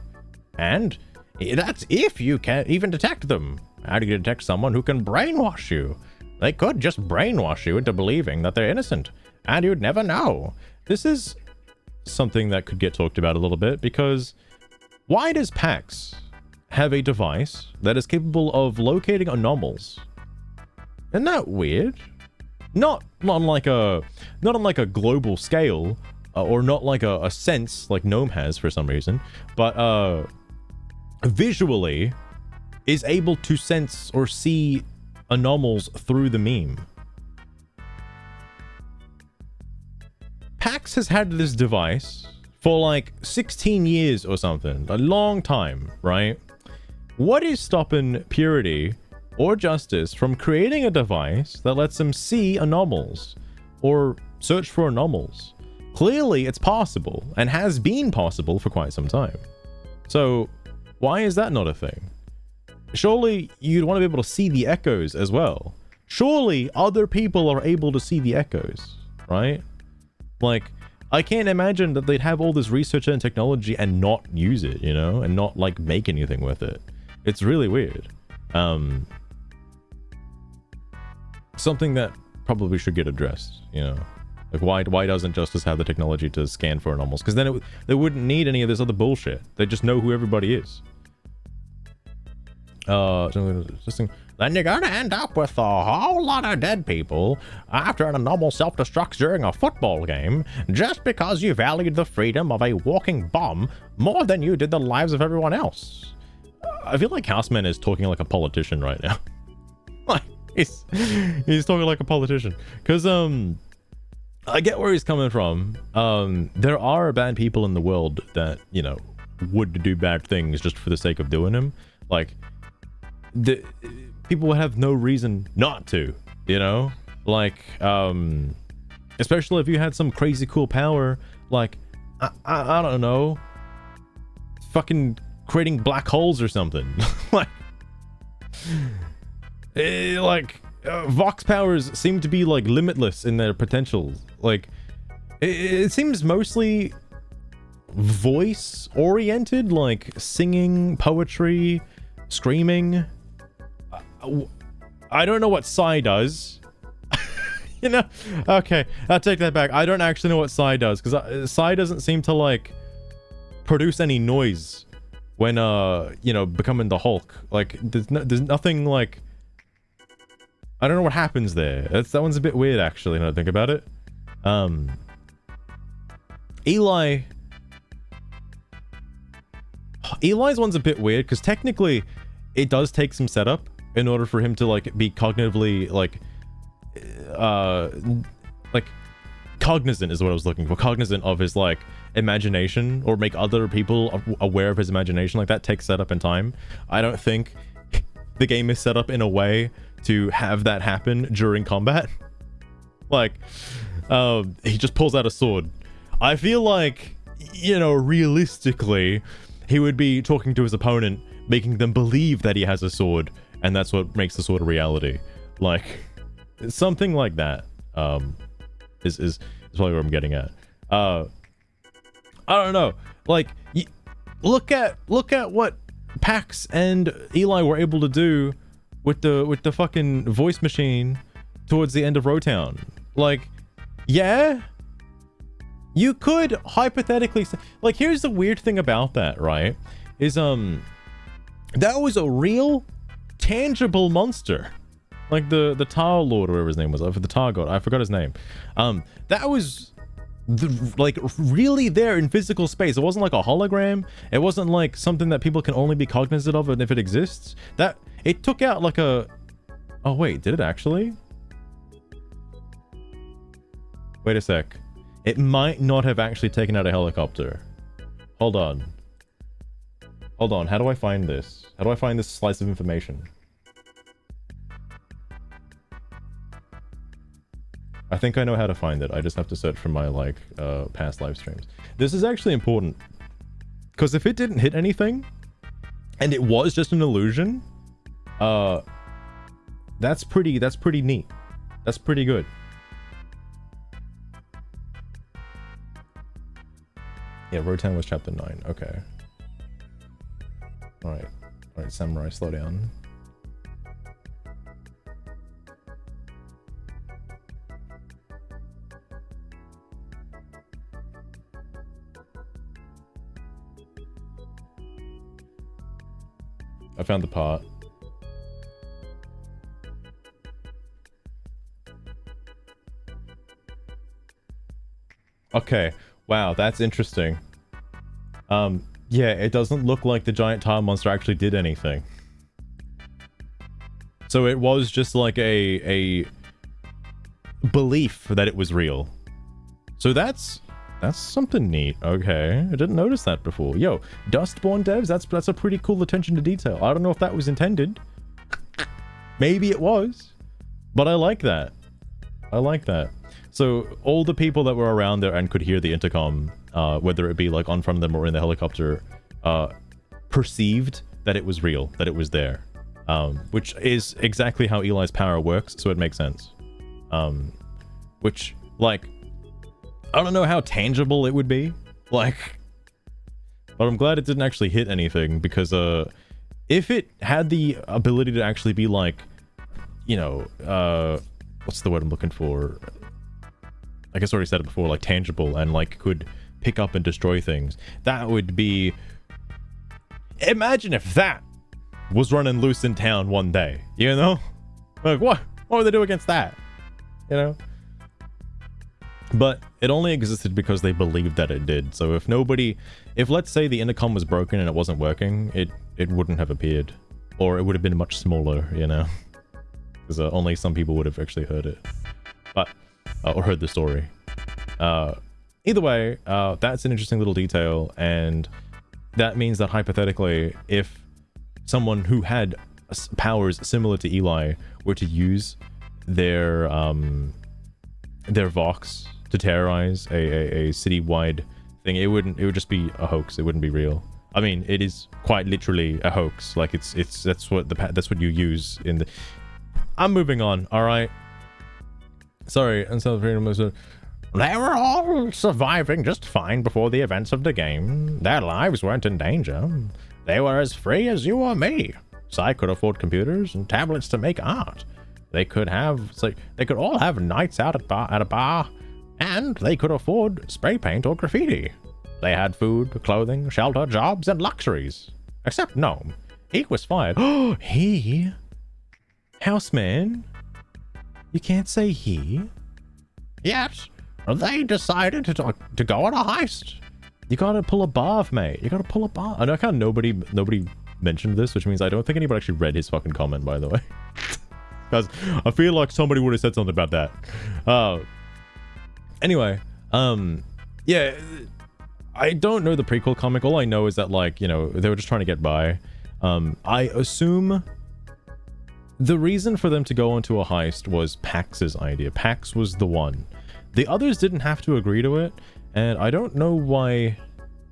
And that's if you can even detect them. How do you detect someone who can brainwash you? They could just brainwash you into believing that they're innocent and you'd never know. This is something that could get talked about a little bit, because why does PAX have a device that is capable of locating anomalies? Isn't that weird? Not on like a global scale, or not like a sense like Gnome has for some reason, but visually is able to sense or see anomalies through the meme. PAX has had this device for like 16 years or something, a long time, right? What is stopping Purity or Justice from creating a device that lets them see anomalies or search for anomalies? Clearly it's possible, and has been possible for quite some time. So why is that not a thing? Surely you'd want to be able to see the echoes as well. Surely other people are able to see the echoes, right? Like, I can't imagine that they'd have all this research and technology and not use it, you know, and not like make anything with it. It's really weird. Something that probably should get addressed, you know. Like, why doesn't Justice have the technology to scan for anomalies? Because then they wouldn't need any of this other bullshit. They just know who everybody is. Then you're gonna end up with a whole lot of dead people after an anomal self-destructs during a football game, just because you valued the freedom of a walking bomb more than you did the lives of everyone else. I feel like Houseman is talking like a politician right now. Like, he's talking like a politician. Because, I get where he's coming from. There are bad people in the world that, you know, would do bad things just for the sake of doing them. Like, people would have no reason not to, you know? Like, especially if you had some crazy cool power, like, I don't know, fucking creating black holes or something. Vox powers seem to be like limitless in their potential. Like, it seems mostly voice oriented, like singing, poetry, screaming. I don't know what Psy does. You know? Okay, I'll take that back. I don't actually know what Psy does, because Psy doesn't seem to like produce any noise when you know, becoming the Hulk. Like, there's nothing like, I don't know what happens there. That one's a bit weird, actually, now that I think about it. Eli's one's a bit weird, because technically it does take some setup in order for him to like be cognitively like cognizant is what I was looking for. Cognizant of his like imagination, or make other people aware of his imagination. Like, that takes setup and time. I don't think the game is set up in a way to have that happen during combat. Like, he just pulls out a sword. I feel like, you know, realistically, he would be talking to his opponent, making them believe that he has a sword, and that's what makes the sword a reality. Like, something like that is probably what I'm getting at. I don't know. Like, look at what Pax and Eli were able to do with the fucking voice machine towards the end of Rotown. Like, yeah, you could hypothetically say, like, here's the weird thing about that, right? Is that was a real tangible monster. Like the Tar Lord, or whatever his name was, the Tar God, I forgot his name. That was like really there in physical space. It wasn't like a hologram. It wasn't like something that people can only be cognizant of, and if it exists. That it took out like a, oh wait, did it actually? Wait a sec. It might not have actually taken out a helicopter. Hold on. Hold on, how do I find this? How do I find this slice of information? I think I know how to find it. I just have to search for my, like, past live streams. This is actually important. Because if it didn't hit anything, and it was just an illusion, that's pretty neat. That's pretty good. Yeah, Rotan was chapter 9. Okay. Alright. Alright, Samurai, slow down. I found the part. Okay, wow, that's interesting. Yeah, it doesn't look like the giant tile monster actually did anything. So it was just like a belief that it was real. So that's something neat. Okay, I didn't notice that before. Yo, Dustborn devs, that's a pretty cool attention to detail. I don't know if that was intended. Maybe it was, but I like that. I like that. So all the people that were around there and could hear the intercom, whether it be like on front of them or in the helicopter, perceived that it was real, that it was there, which is exactly how Eli's power works. So it makes sense. Which, like, I don't know how tangible it would be, like, but I'm glad it didn't actually hit anything, because if it had the ability to actually be like, you know, what's the word I'm looking for? I guess I already said it before, like tangible, and like could pick up and destroy things. That would be... Imagine if that was running loose in town one day, you know? Like, what would they do against that? You know? But it only existed because they believed that it did. So if let's say the intercom was broken and it wasn't working, it wouldn't have appeared. Or it would have been much smaller, you know? Because only some people would have actually heard it. But... or heard the story. Either way, that's an interesting little detail, and that means that hypothetically, if someone who had powers similar to Eli were to use their Vox to terrorize a citywide thing, it would just be a hoax. It wouldn't be real. I mean, it is quite literally a hoax. Like that's what you use in the... I'm moving on. All right. Sorry, and so they were all surviving just fine before the events of the game. Their lives weren't in danger. They were as free as you or me. Sai could afford computers and tablets to make art. They could all have nights out at a bar, and they could afford spray paint or graffiti. They had food, clothing, shelter, jobs, and luxuries. Except Gnome. He was fired. Oh, he? Houseman? You can't say he. Yet, they decided to go on a heist. You gotta pull a barf, mate. You gotta pull a barf. I know how nobody mentioned this, which means I don't think anybody actually read his fucking comment, by the way. Because I feel like somebody would have said something about that. Anyway, yeah, I don't know the prequel comic. All I know is that, like, you know, they were just trying to get by. I assume... The reason for them to go onto a heist was Pax's idea. Pax was the one. The others didn't have to agree to it, and I don't know why...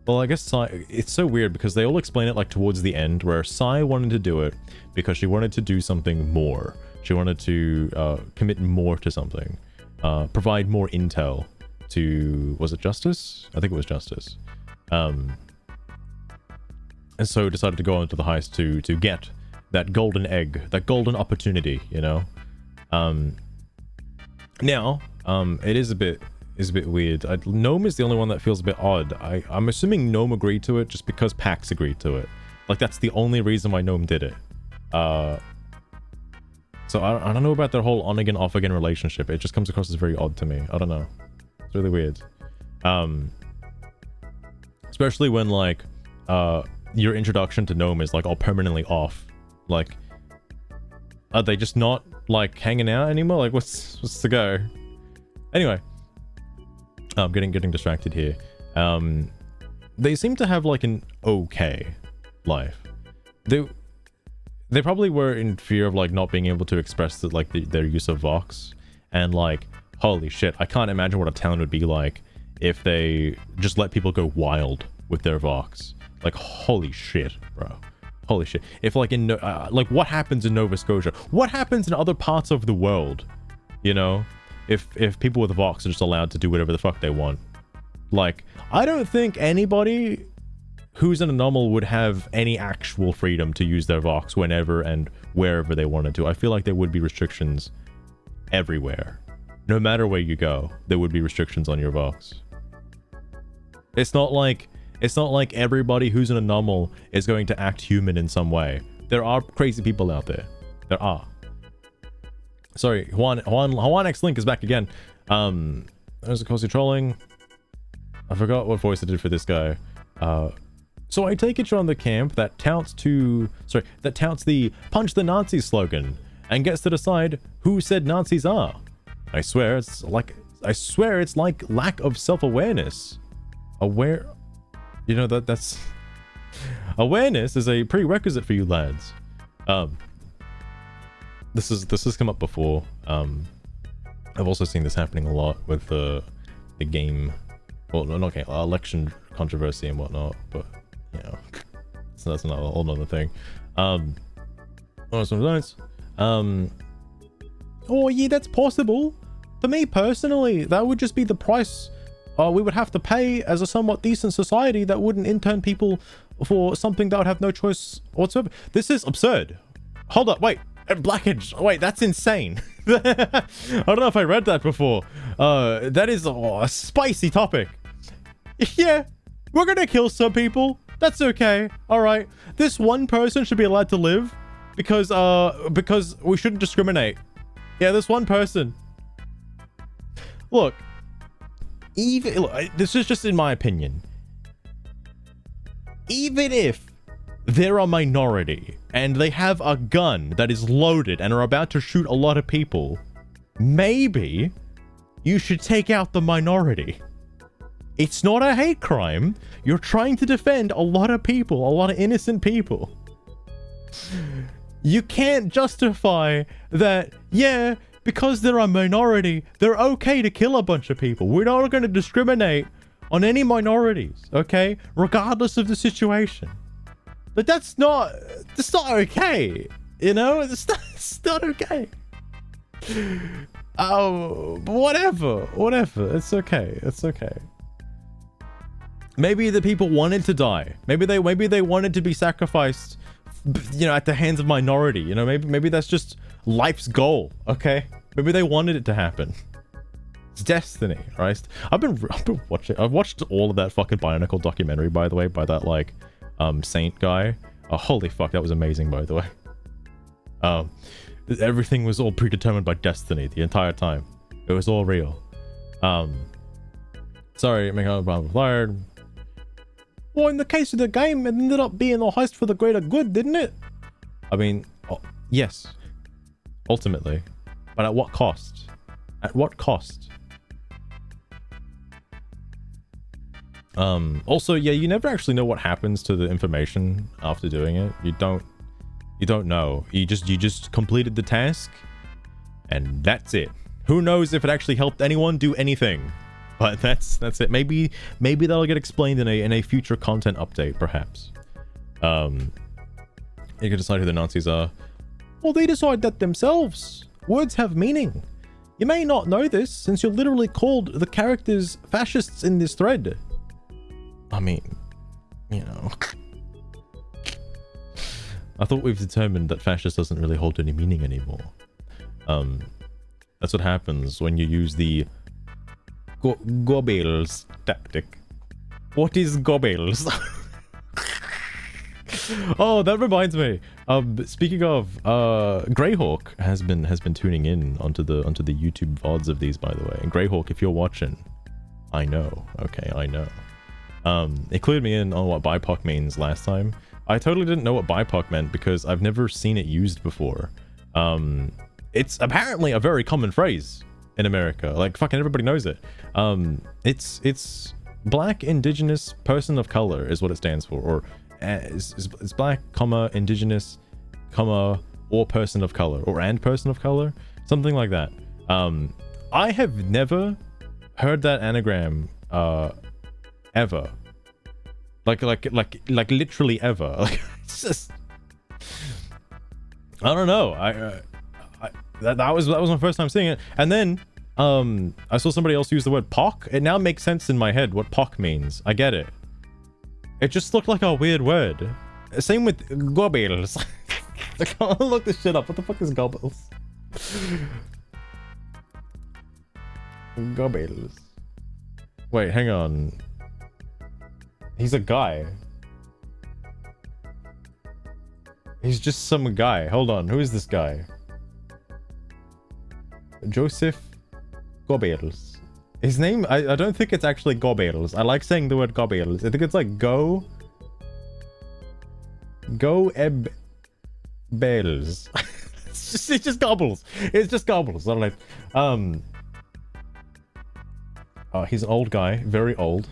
Well, I guess Sai... It's so weird because they all explain it like towards the end, where Sai wanted to do it because she wanted to do something more. She wanted to commit more to something. Provide more intel to... Was it Justice? I think it was Justice. And so decided to go into the heist to get... that golden egg, that golden opportunity, you know. Now, it is a bit weird. Gnome is the only one that feels a bit odd. I'm assuming Gnome agreed to it just because Pax agreed to it. Like, that's the only reason why Gnome did it. So I don't know about their whole on again, off again relationship. It just comes across as very odd to me. I don't know. It's really weird. Especially when, like, your introduction to Gnome is like all permanently off. Like, are they just not like hanging out anymore? Like, what's the go? Anyway, I'm getting distracted here. They seem to have like an okay life. They probably were in fear of like not being able to express the, like their use of Vox, and like, holy shit, I can't imagine what a town would be like if they just let people go wild with their Vox. Like, holy shit, bro. Holy shit. If like in like what happens in Nova Scotia? What happens in other parts of the world? You know, if people with Vox are just allowed to do whatever the fuck they want. Like, I don't think anybody who's an anomal would have any actual freedom to use their Vox whenever and wherever they wanted to. I feel like there would be restrictions everywhere. No matter where you go, there would be restrictions on your Vox. It's not like everybody who's an anomal is going to act human in some way. There are crazy people out there. There are. Sorry, Juan X Link is back again. There's a cozy trolling. I forgot what voice I did for this guy. So I take it you're on the camp that touts the punch the Nazis slogan and gets to decide who said Nazis are. I swear it's like lack of self-awareness. You know, that's awareness is a prerequisite for you lads. This has come up before. I've also seen this happening a lot with the game, well, not okay, election controversy and whatnot, but you know, so that's another whole nother thing. Oh yeah, that's possible. For me personally, that would just be the price we would have to pay as a somewhat decent society that wouldn't intern people for something that would have no choice whatsoever. This is absurd. Hold up, wait. Blackage. Wait, that's insane. I don't know if I read that before. That is a spicy topic. Yeah, we're gonna kill some people. That's okay. All right. This one person should be allowed to live because we shouldn't discriminate. Yeah, this one person. Look, this is just in my opinion. Even if they're a minority and they have a gun that is loaded and are about to shoot a lot of people, maybe you should take out the minority. It's not a hate crime. You're trying to defend a lot of people, a lot of innocent people. You can't justify that, yeah, because they're a minority, they're okay to kill a bunch of people. We're not going to discriminate on any minorities, okay? Regardless of the situation. But that's not okay. You know, it's not okay. Oh, whatever. It's okay. It's okay. Maybe the people wanted to die. Maybe they wanted to be sacrificed, you know, at the hands of minority. You know, maybe that's just life's goal. Okay, maybe they wanted it to happen. It's destiny, right? I've been watching. I've watched all of that fucking Bionicle documentary, by the way, by that like Saint guy. Oh, holy fuck, that was amazing, by the way. Everything was all predetermined by destiny the entire time. It was all real. Sorry, I'm fired. Well, in the case of the game, it ended up being a heist for the greater good, didn't it? I mean, yes, ultimately, but at what cost? At what cost? Also, yeah, you never actually know what happens to the information after doing it. You don't know. You just completed the task, and that's it. Who knows if it actually helped anyone do anything? But that's it. Maybe that'll get explained in a future content update, perhaps. You can decide who the Nazis are. Well, they decide that themselves. Words have meaning. You may not know this, since you're literally called the characters fascists in this thread. I mean, you know. I thought we've determined that fascist doesn't really hold any meaning anymore. That's what happens when you use the Goebbels tactic. What is Goebbels? Oh, that reminds me. Speaking of, Greyhawk has been tuning in onto the YouTube VODs of these, by the way. And Greyhawk, if you're watching, I know. Okay, I know. It clued me in on what BIPOC means last time. I totally didn't know what BIPOC meant because I've never seen it used before. It's apparently a very common phrase in America. Like, fucking everybody knows it. It's Black, Indigenous, Person of Color is what it stands for. Or it's Black, comma, Indigenous, comma, or Person of Color. Or and Person of Color. Something like that. I have never heard that anagram ever. Like literally ever. Like, it's just, I don't know. That was my first time seeing it. And then I saw somebody else use the word POC. It now makes sense in my head what POC means. I get it. It just looked like a weird word. Same with Goebbels. I'll look this shit up. What the fuck is Goebbels? Goebbels. Wait, hang on. He's a guy. He's just some guy. Hold on, who is this guy? Joseph Goebbels. His name, I don't think it's actually Goebbels. I like saying the word Goebbels. I think it's like Goebbels. It's just gobbles. It's just gobbles. I don't know. He's an old guy, very old.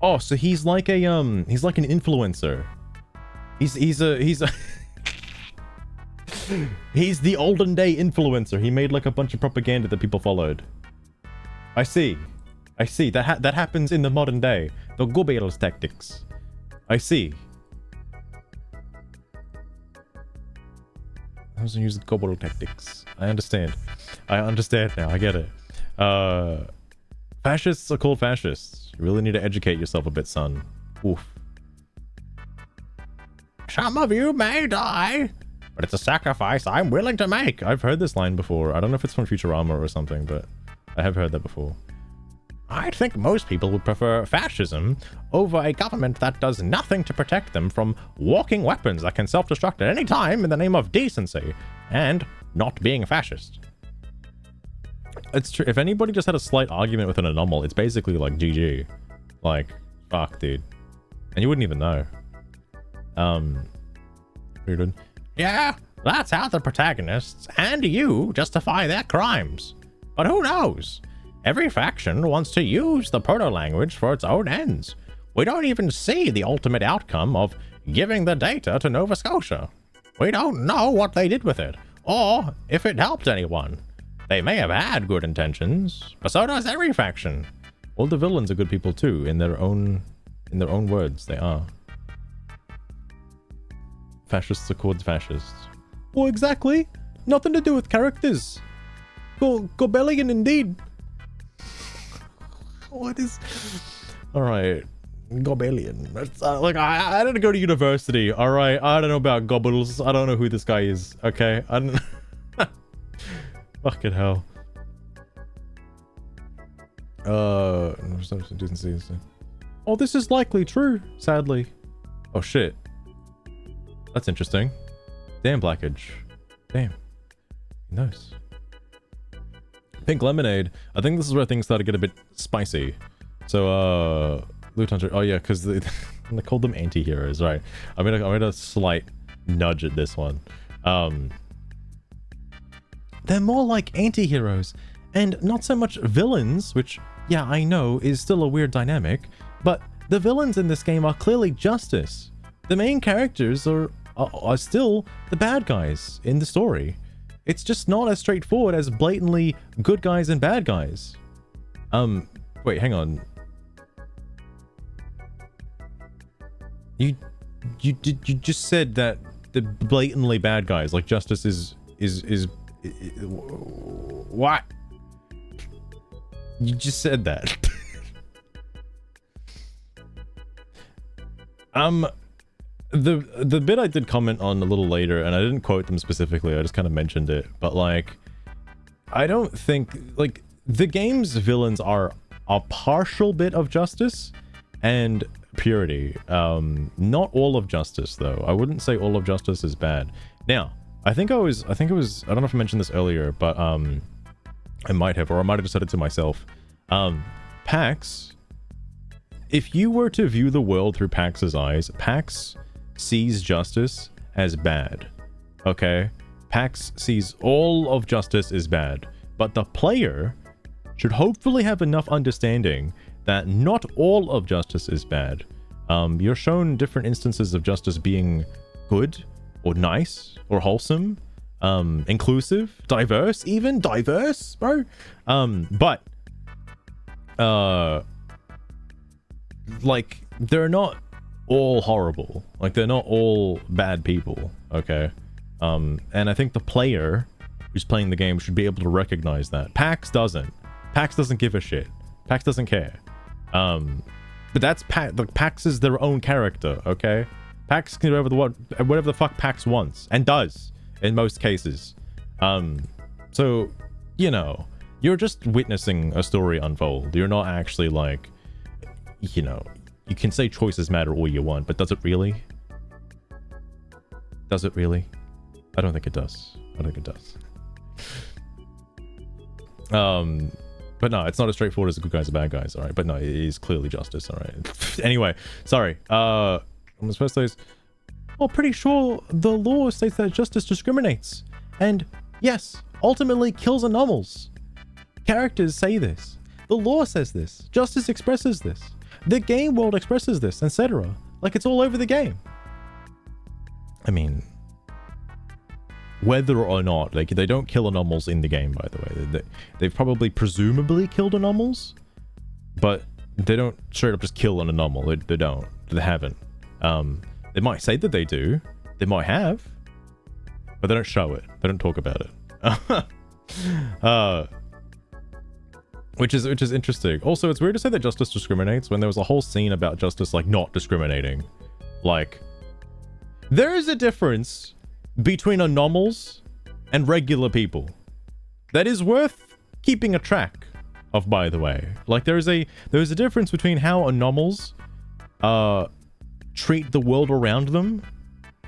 Oh, so he's like a he's like an influencer. He's a he's the olden day influencer. He made like a bunch of propaganda that people followed. I see. That happens in the modern day. The Goebbels tactics. I see. I was use Goebbels tactics. I understand now. I get it. Fascists are called fascists. You really need to educate yourself a bit, son. Oof. Some of you may die, but it's a sacrifice I'm willing to make. I've heard this line before. I don't know if it's from Futurama or something, but I have heard that before. I think most people would prefer fascism over a government that does nothing to protect them from walking weapons that can self-destruct at any time in the name of decency and not being fascist. It's true. If anybody just had a slight argument with an anomaly, it's basically like GG. Like, fuck, dude. And you wouldn't even know. Weird. Yeah, that's how the protagonists and you justify their crimes. But who knows? Every faction wants to use the proto-language for its own ends. We don't even see the ultimate outcome of giving the data to Nova Scotia. We don't know what they did with it, or if it helped anyone. They may have had good intentions, but so does every faction. All the villains are good people too, in their own words, they are. Fascists are called fascists. Well, exactly. Nothing to do with characters. Goebbelian indeed. What is... Alright. Goebbelian. Like, I didn't go to university, alright? I don't know about Goebbels. I don't know who this guy is, okay? I don't... Fucking hell. Oh, this is likely true, sadly. Oh, shit. That's interesting. Damn, Blackage. Damn. Nice. Pink lemonade. I think this is where things start to get a bit spicy. So, Loot Hunter. Oh yeah, because they called them anti-heroes, right? I made a slight nudge at this one. They're more like anti-heroes, and not so much villains, which, yeah, I know is still a weird dynamic. But the villains in this game are clearly justice. The main characters are still the bad guys in the story. It's just not as straightforward as blatantly good guys and bad guys. Wait, hang on. You just said that the blatantly bad guys, like justice is what? You just said that. The bit I did comment on a little later, and I didn't quote them specifically, I just kind of mentioned it, but like, I don't think, like, the game's villains are a partial bit of justice and purity. Not all of justice, though. I wouldn't say all of justice is bad. Now, I think it was, I don't know if I mentioned this earlier, but I might have, or I might have just said it to myself. Pax, if you were to view the world through Pax's eyes, Pax sees justice as bad. Okay? Pax sees all of justice as bad, but the player should hopefully have enough understanding that not all of justice is bad. You're shown different instances of justice being good, or nice, or wholesome, inclusive, diverse, even diverse, bro. But like, they're not all horrible. Like, they're not all bad people, okay? And I think the player who's playing the game should be able to recognize that. Pax doesn't. Pax doesn't give a shit. Pax doesn't care. But that's Pax is their own character, okay? Pax can do whatever the fuck Pax wants, and does in most cases. So, you know, you're just witnessing a story unfold. You're not actually like you know, you can say choices matter all you want, but does it really? Does it really? I don't think it does. I don't think it does. But no, it's not as straightforward as the good guys and bad guys, all right? But no, it is clearly justice, all right? Anyway, sorry. I'm supposed to say, well, pretty sure the law states that justice discriminates. And yes, ultimately kills anomals. Characters say this. The law says this. Justice expresses this. The game world expresses this, etc. Like, it's all over the game. I mean, whether or not, like, they don't kill anomals in the game, by the way. They've probably presumably killed anomals, but they don't straight up just kill an anomal. They don't. They haven't. They might say that they do. They might have, but they don't show it. They don't talk about it. Which is interesting. Also, it's weird to say that justice discriminates when there was a whole scene about justice, like, not discriminating. Like, there is a difference between anomals and regular people that is worth keeping a track of, by the way. Like, there's a difference between how anomals treat the world around them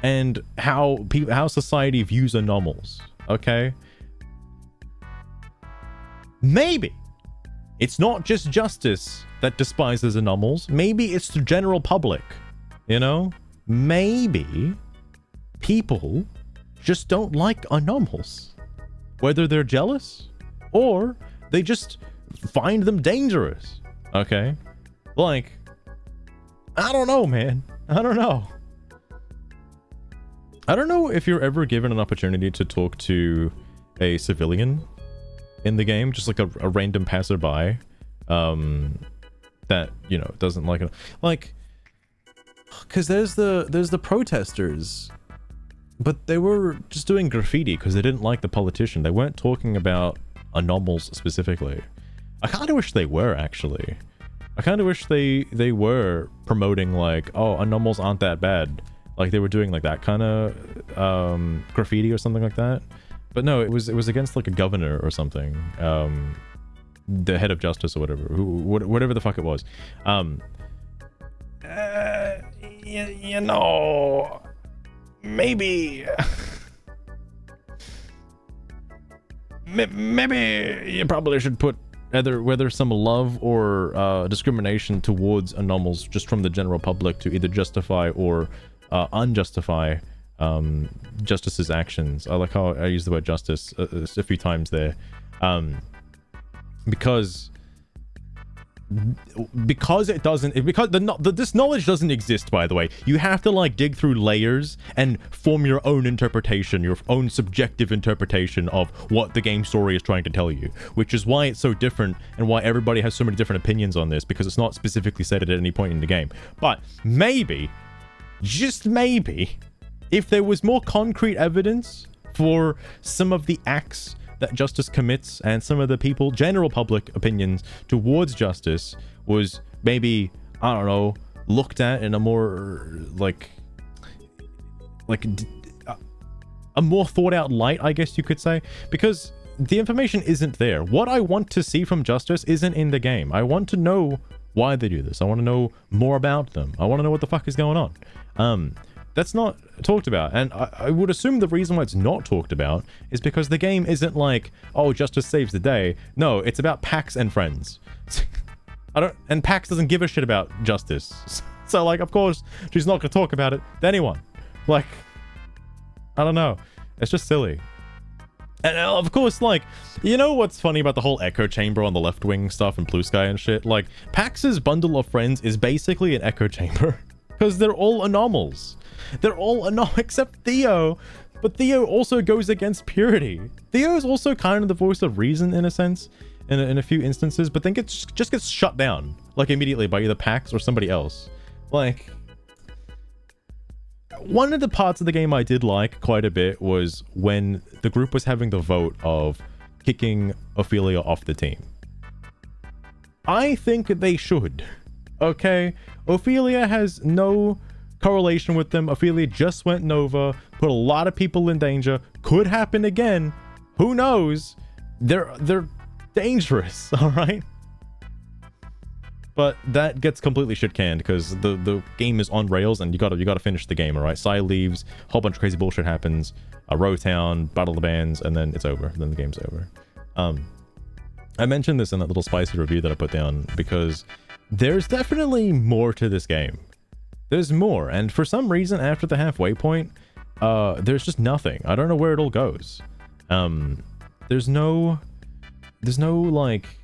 and how society views anomals. Okay, maybe it's not just justice that despises anomals. Maybe it's the general public, you know? Maybe people just don't like anomals, whether they're jealous or they just find them dangerous. Okay, like, I don't know, man. I don't know. I don't know if you're ever given an opportunity to talk to a civilian in the game, just like a random passerby that, you know, doesn't like it. Like, because there's the protesters, but they were just doing graffiti because they didn't like the politician. They weren't talking about anomals specifically. I kind of wish they were, actually. I kind of wish they were promoting, like, oh, anomals aren't that bad. Like, they were doing, like, that kind of graffiti or something like that. But no, it was against, like, a governor or something. The head of justice or whatever. Whatever the fuck it was. You know, maybe you probably should put whether some love or discrimination towards anomals just from the general public to either justify or unjustify justice's actions. I like how I use the word justice a few times there, because it doesn't, because this knowledge doesn't exist, by the way. You have to, like, dig through layers and form your own interpretation, your own subjective interpretation of what the game story is trying to tell you, which is why it's so different and why everybody has so many different opinions on this, because it's not specifically said at any point in the game. But maybe, just maybe, if there was more concrete evidence for some of the acts that justice commits and some of the general public opinions towards justice was maybe, I don't know, looked at in a more a more thought out light, I guess you could say, because the information isn't there. What I want to see from justice isn't in the game. I want to know why they do this. I want to know more about them. I want to know what the fuck is going on. That's not talked about, and I would assume the reason why it's not talked about is because the game isn't like, oh, justice saves the day. No, it's about Pax and friends. And Pax doesn't give a shit about justice. So, like, of course, she's not gonna talk about it to anyone. Like, I don't know. It's just silly. And of course, like, you know what's funny about the whole echo chamber on the left wing stuff and Blue Sky and shit? Like, Pax's bundle of friends is basically an echo chamber. Because they're all anomals. They're all except Theo. But Theo also goes against purity. Theo is also kind of the voice of reason in a sense, in a few instances, but then just gets shut down, like, immediately by either Pax or somebody else. Like, one of the parts of the game I did like quite a bit was when the group was having the vote of kicking Ophelia off the team. I think they should. Okay? Ophelia has no correlation with them. Ophelia just went Nova, put a lot of people in danger. Could happen again. Who knows? They're dangerous, all right? But that gets completely shit canned because the game is on rails and you gotta finish the game, alright? Sai leaves, a whole bunch of crazy bullshit happens, a row town, battle of the bands, and then it's over. Then the game's over. I mentioned this in that little spicy review that I put down because there's definitely more to this game. There's more, and for some reason after the halfway point, there's just nothing. I don't know where it all goes. There's no like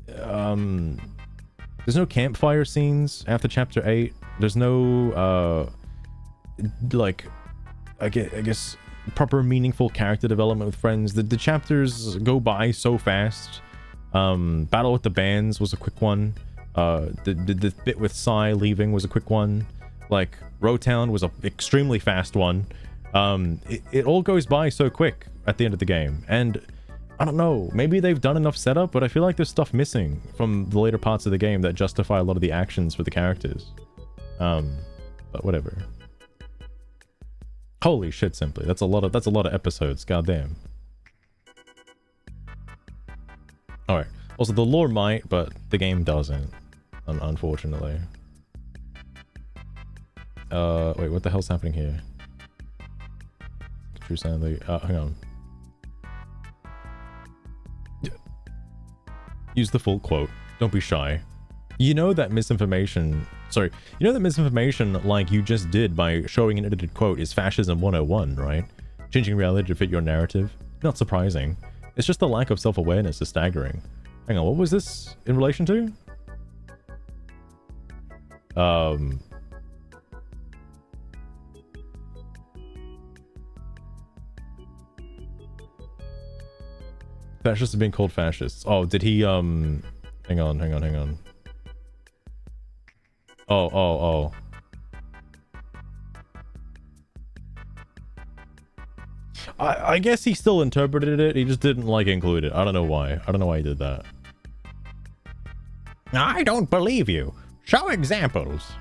there's no campfire scenes after chapter 8. There's no like I guess proper meaningful character development with friends. The chapters go by so fast. Battle with the bands was a quick one. The bit with Sai leaving was a quick one. Like Rowtown was a extremely fast one. It all goes by so quick at the end of the game, and I don't know, maybe they've done enough setup, but I feel like there's stuff missing from the later parts of the game that justify a lot of the actions for the characters. But whatever. Holy shit, Simply. That's a lot of episodes, goddamn. Alright. Also, the lore might, but the game doesn't, unfortunately. Wait, what the hell's happening here? True Sandy. Hang on. Use the full quote. Don't be shy. You know that misinformation... Sorry. You know that misinformation, like you just did by showing an edited quote, is fascism 101, right? Changing reality to fit your narrative? Not surprising. It's just the lack of self-awareness is staggering. Hang on, what was this in relation to? Fascists are being called fascists. Oh, did he, hang on. Oh. I guess he still interpreted it, he just didn't, like, include it. I don't know why. I don't know why he did that. I don't believe you. Show examples.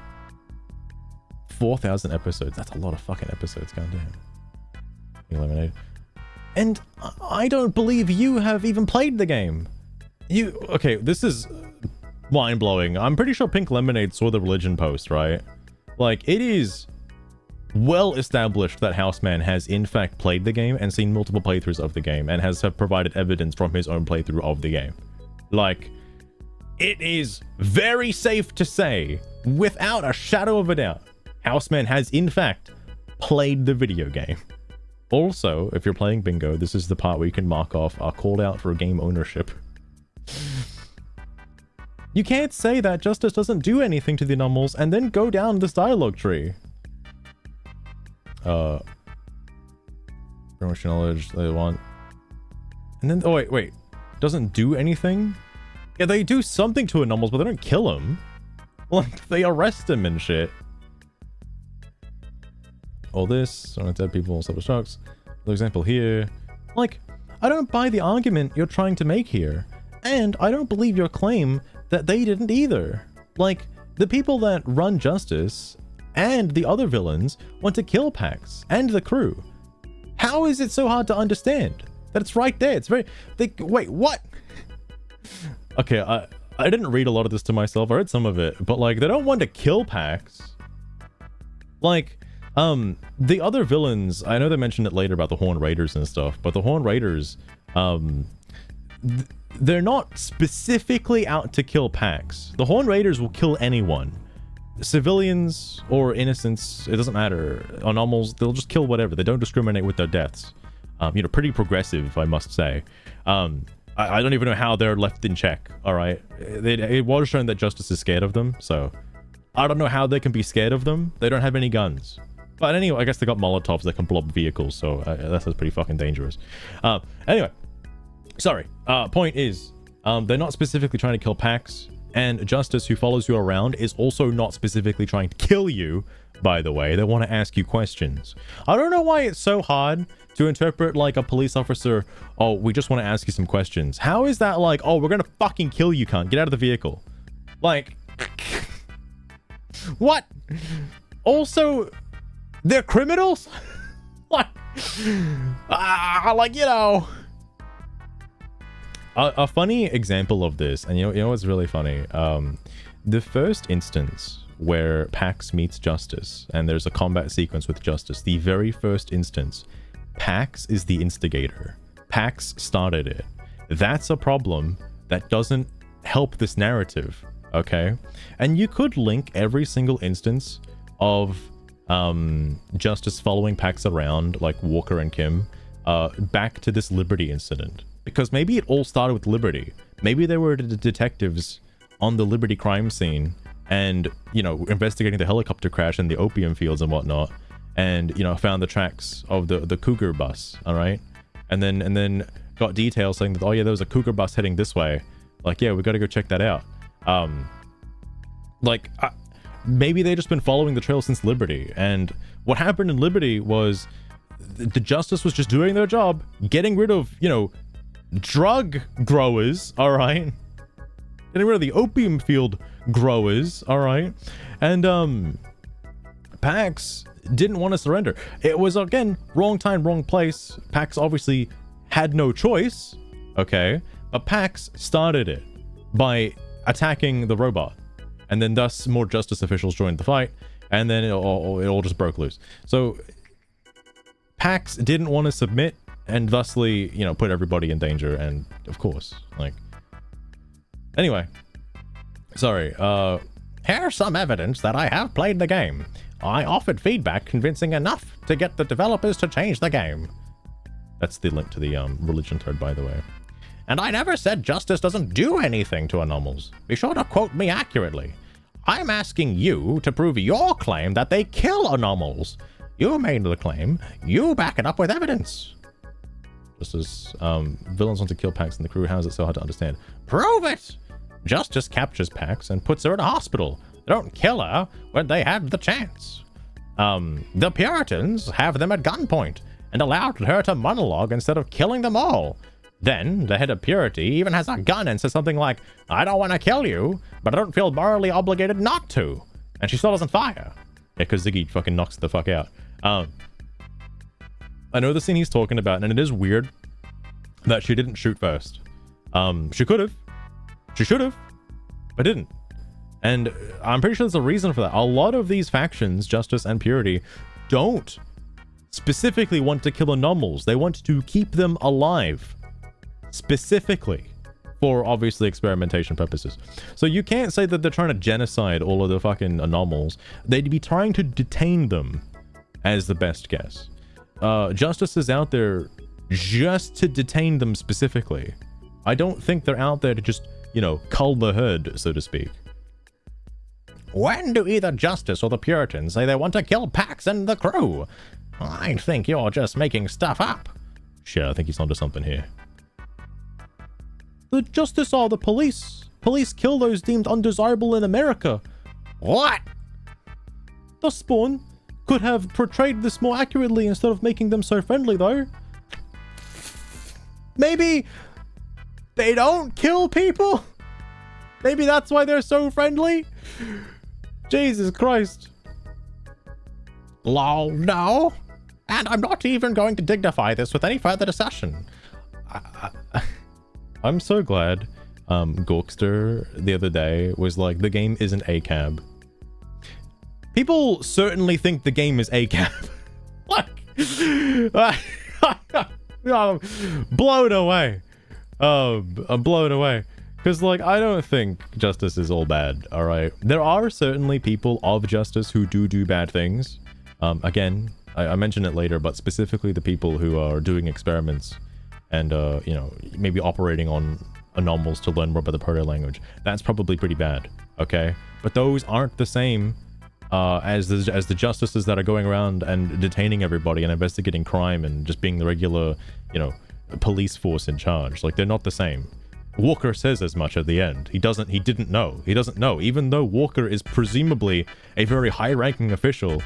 4,000 episodes. That's a lot of fucking episodes, goddamn. Eliminated. And I don't believe you have even played the game. Okay, this is mind-blowing. I'm pretty sure Pink Lemonade saw the religion post, right? Like, it is well established that Houseman has in fact played the game and seen multiple playthroughs of the game and has provided evidence from his own playthrough of the game. Like, it is very safe to say, without a shadow of a doubt, Houseman has in fact played the video game. Also, if you're playing bingo, this is the part where you can mark off a call out for game ownership. You can't say that Justice doesn't do anything to the anomalies and then go down this dialogue tree. Very much knowledge they want. And then, oh wait. Doesn't do anything? Yeah, they do something to anomalies, but they don't kill him. Like, they arrest him and shit. All this, dead people, separate shocks. For example here. Like, I don't buy the argument you're trying to make here. And I don't believe your claim that they didn't either. Like, the people that run Justice and the other villains want to kill Pax and the crew. How is it so hard to understand? That it's right there. It's very... wait, what? Okay, I didn't read a lot of this to myself. I read some of it. But, like, they don't want to kill Pax. Like... the other villains, I know they mentioned it later about the Horn Raiders and stuff, but the Horn Raiders, they're not specifically out to kill Pax. The Horn Raiders will kill anyone. Civilians or innocents, it doesn't matter. Anomals, they'll just kill whatever. They don't discriminate with their deaths. Pretty progressive, I must say. I don't even know how they're left in check, alright? It was shown that Justice is scared of them, so... I don't know how they can be scared of them. They don't have any guns. But anyway, I guess they got Molotovs that can blow up vehicles, so that's pretty fucking dangerous. Anyway, sorry. Point is, they're not specifically trying to kill Pax, and Justice, who follows you around, is also not specifically trying to kill you, by the way. They want to ask you questions. I don't know why it's so hard to interpret, like, a police officer, oh, we just want to ask you some questions. How is that like, oh, we're gonna fucking kill you, cunt. Get out of the vehicle. Like... What? Also... They're criminals? Like, like, you know... a funny example of this, and you know what's really funny? The first instance where Pax meets Justice, and there's a combat sequence with Justice, the very first instance, Pax is the instigator. Pax started it. That's a problem that doesn't help this narrative, okay? And you could link every single instance of Justice following Pax around, like Walker and Kim, back to this Liberty incident. Because maybe it all started with Liberty. Maybe there were detectives on the Liberty crime scene and, you know, investigating the helicopter crash and the opium fields and whatnot, and, you know, found the tracks of the Cougar bus, all right? And then got details saying that, oh yeah, there was a Cougar bus heading this way. Like, yeah, we got to go check that out. Maybe they just been following the trail since Liberty, and what happened in Liberty was the Justice was just doing their job, getting rid of, you know, drug growers, all right? Getting rid of the opium field growers, all right? And Pax didn't want to surrender. It was, again, wrong time, wrong place. Pax obviously had no choice, okay? But Pax started it by attacking the robot. And then thus more Justice officials joined the fight, and then it all just broke loose. So Pax didn't want to submit, and thusly, you know, put everybody in danger. And of course, like, anyway, sorry. Here's some evidence that I have played the game. I offered feedback convincing enough to get the developers to change the game. That's the link to the religion thread, by the way. And I never said Justice doesn't do anything to anomals. Be sure to quote me accurately. I'm asking you to prove your claim that they kill anomals. You made the claim. You back it up with evidence. Just as villains want to kill Pax and the crew, how is it so hard to understand? Prove it! Justice captures Pax and puts her in a hospital. They don't kill her when they had the chance. The Puritans have them at gunpoint and allowed her to monologue instead of killing them all. Then, the head of Purity even has a gun and says something like, I don't want to kill you, but I don't feel morally obligated not to. And she still doesn't fire. Yeah, because Ziggy fucking knocks the fuck out. I know the scene he's talking about, and it is weird that she didn't shoot first. She could have. She should have, but didn't. And I'm pretty sure there's a reason for that. A lot of these factions, Justice and Purity, don't specifically want to kill anomals. They want to keep them alive. Specifically for obviously experimentation purposes. So you can't say that they're trying to genocide all of the fucking anomals. They'd be trying to detain them as the best guess. Justice is out there just to detain them specifically. I don't think they're out there to just, you know, cull the herd, so to speak. When do either Justice or the Puritans say they want to kill Pax and the crew? I think you're just making stuff up. Shit, I think he's onto something here. The Justice are the police. Police kill those deemed undesirable in America. What? Dustborn could have portrayed this more accurately instead of making them so friendly, though. Maybe they don't kill people? Maybe that's why they're so friendly? Jesus Christ. Lol, no. And I'm not even going to dignify this with any further discussion. I'm so glad Gorkster the other day was like, the game isn't ACAB. People certainly think the game is ACAB. Like, I'm blown away. I'm blown away. Because, like, I don't think Justice is all bad, alright? There are certainly people of Justice who do bad things. Again, I mention it later, but specifically the people who are doing experiments and, you know, maybe operating on anomals to learn more about the proto language. That's probably pretty bad, okay? But those aren't the same as the Justices that are going around and detaining everybody and investigating crime and just being the regular, you know, police force in charge. Like, they're not the same. Walker says as much at the end. He didn't know. He doesn't know. Even though Walker is presumably a very high-ranking official,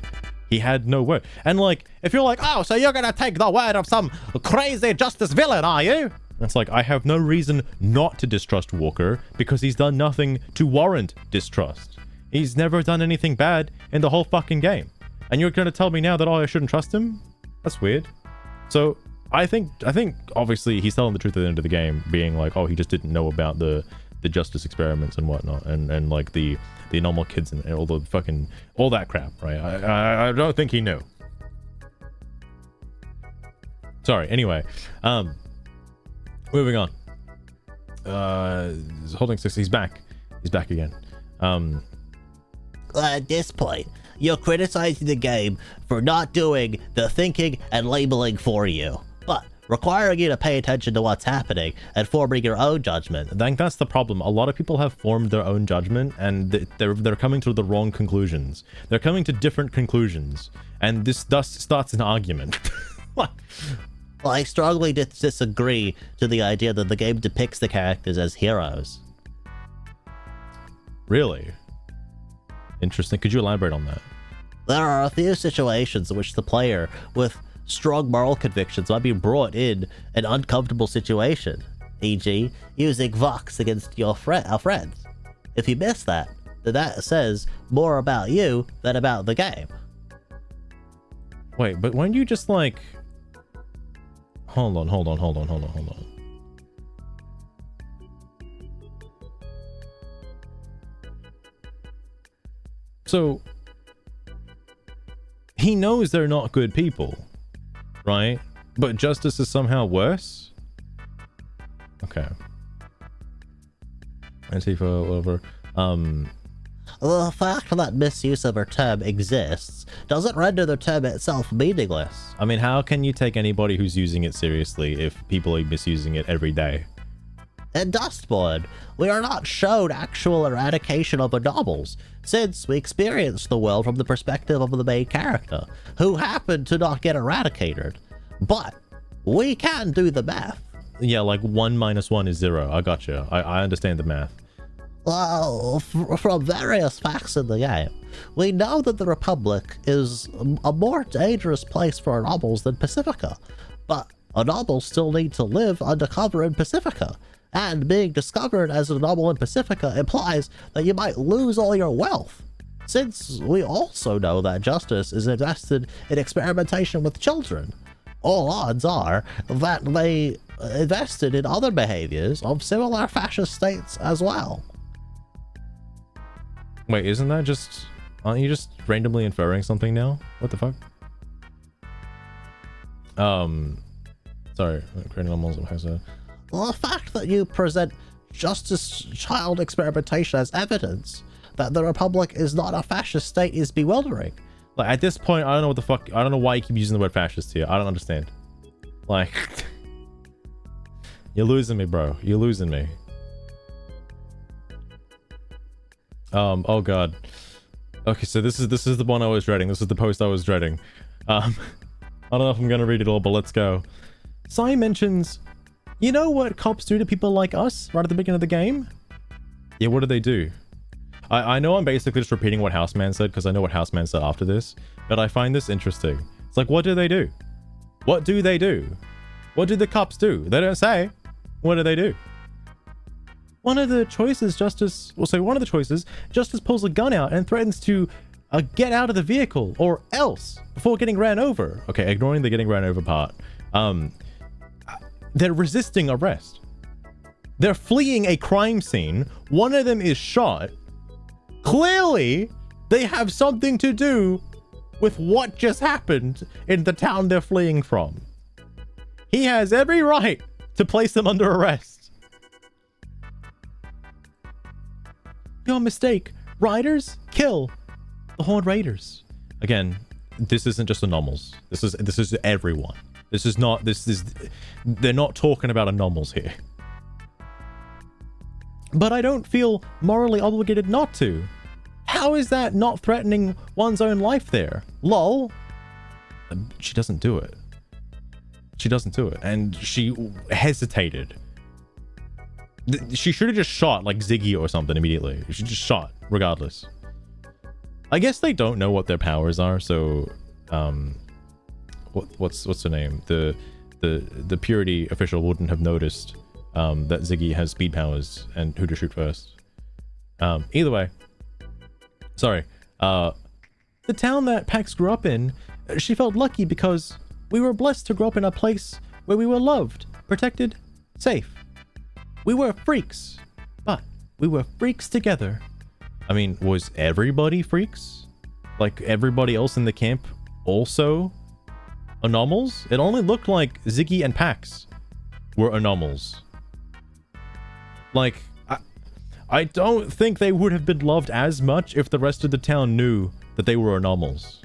he had no word. And, like, if you're like, oh, so you're gonna take the word of some crazy Justice villain, are you? It's like, I have no reason not to distrust Walker because he's done nothing to warrant distrust. He's never done anything bad in the whole fucking game. And you're gonna tell me now that, oh, I shouldn't trust him? That's weird. So, I think obviously he's telling the truth at the end of the game, being like, oh, he just didn't know about the justice experiments and whatnot, and like the normal kids and all the fucking all that crap, right? I don't think he knew. Sorry. Anyway, moving on. Holding 6. He's back. He's back again. At this point, you're criticizing the game for not doing the thinking and labeling for you, but requiring you to pay attention to what's happening and forming your own judgment. I think that's the problem. A lot of people have formed their own judgment, and they're coming to the wrong conclusions. They're coming to different conclusions, and this thus starts an argument. Well, I strongly disagree to the idea that the game depicts the characters as heroes. Really? Interesting. Could you elaborate on that? There are a few situations in which the player with strong moral convictions might be brought in an uncomfortable situation, e.g. using Vox against our friends. If you miss that, then that says more about you than about the game. Wait, but when you just like... Hold on. So, he knows they're not good people, right? But justice is somehow worse? Okay. Antifa, whatever. The fact that misuse of a term exists doesn't render the term itself meaningless. I mean, how can you take anybody who's using it seriously if people are misusing it every day? In Dustborn, we are not shown actual eradication of anomalies, since we experience the world from the perspective of the main character, who happened to not get eradicated. But we can do the math. Yeah, like 1 minus 1 is 0. I gotcha. I understand the math. Well, from various facts in the game, we know that the Republic is a more dangerous place for anomalies than Pacifica, but anomalies still need to live undercover in Pacifica, and being discovered as an anomaly in Pacifica implies that you might lose all your wealth, since we also know that justice is invested in experimentation with children. All odds are that they invested in other behaviors of similar fascist states as well. Wait, isn't that just... Aren't you just randomly inferring something now? What the fuck? Sorry. Creating animals of hazard. The fact that you present justice child experimentation as evidence that the Republic is not a fascist state is bewildering. Like, at this point, I don't know what the fuck... I don't know why you keep using the word fascist here. I don't understand. Like... You're losing me, bro. You're losing me. Oh god. Okay, so this is the one I was dreading. This is the post I was dreading. I don't know if I'm gonna read it all, but let's go. Sai mentions, you know what cops do to people like us right at the beginning of the game? Yeah, what do they do? I know I'm basically just repeating what Houseman said because I know what Houseman said after this, but I find this interesting. It's like, what do they do? What do they do? What do the cops do? They don't say. What do they do? One of the choices, Justice pulls a gun out and threatens to get out of the vehicle or else before getting ran over. Okay, ignoring the getting ran over part. They're resisting arrest. They're fleeing a crime scene. One of them is shot. Clearly, they have something to do with what just happened in the town they're fleeing from. He has every right to place them under arrest. Your mistake. Riders, kill the Horned Raiders. Again, this isn't just anomals. This is everyone. They're not talking about anomals here. But I don't feel morally obligated not to. How is that not threatening one's own life there? Lol. She doesn't do it. She doesn't do it. And she hesitated. She should have just shot like Ziggy or something immediately. She just shot regardless. I guess they don't know what their powers are, so what's her name? The purity official wouldn't have noticed that Ziggy has speed powers and who to shoot first. Either way. Sorry. The town that Pax grew up in, she felt lucky because we were blessed to grow up in a place where we were loved, protected, safe. We were freaks, but we were freaks together. I mean, was everybody freaks? Like everybody else in the camp also anomals? It only looked like Ziggy and Pax were anomals. Like, I don't think they would have been loved as much if the rest of the town knew that they were anomals.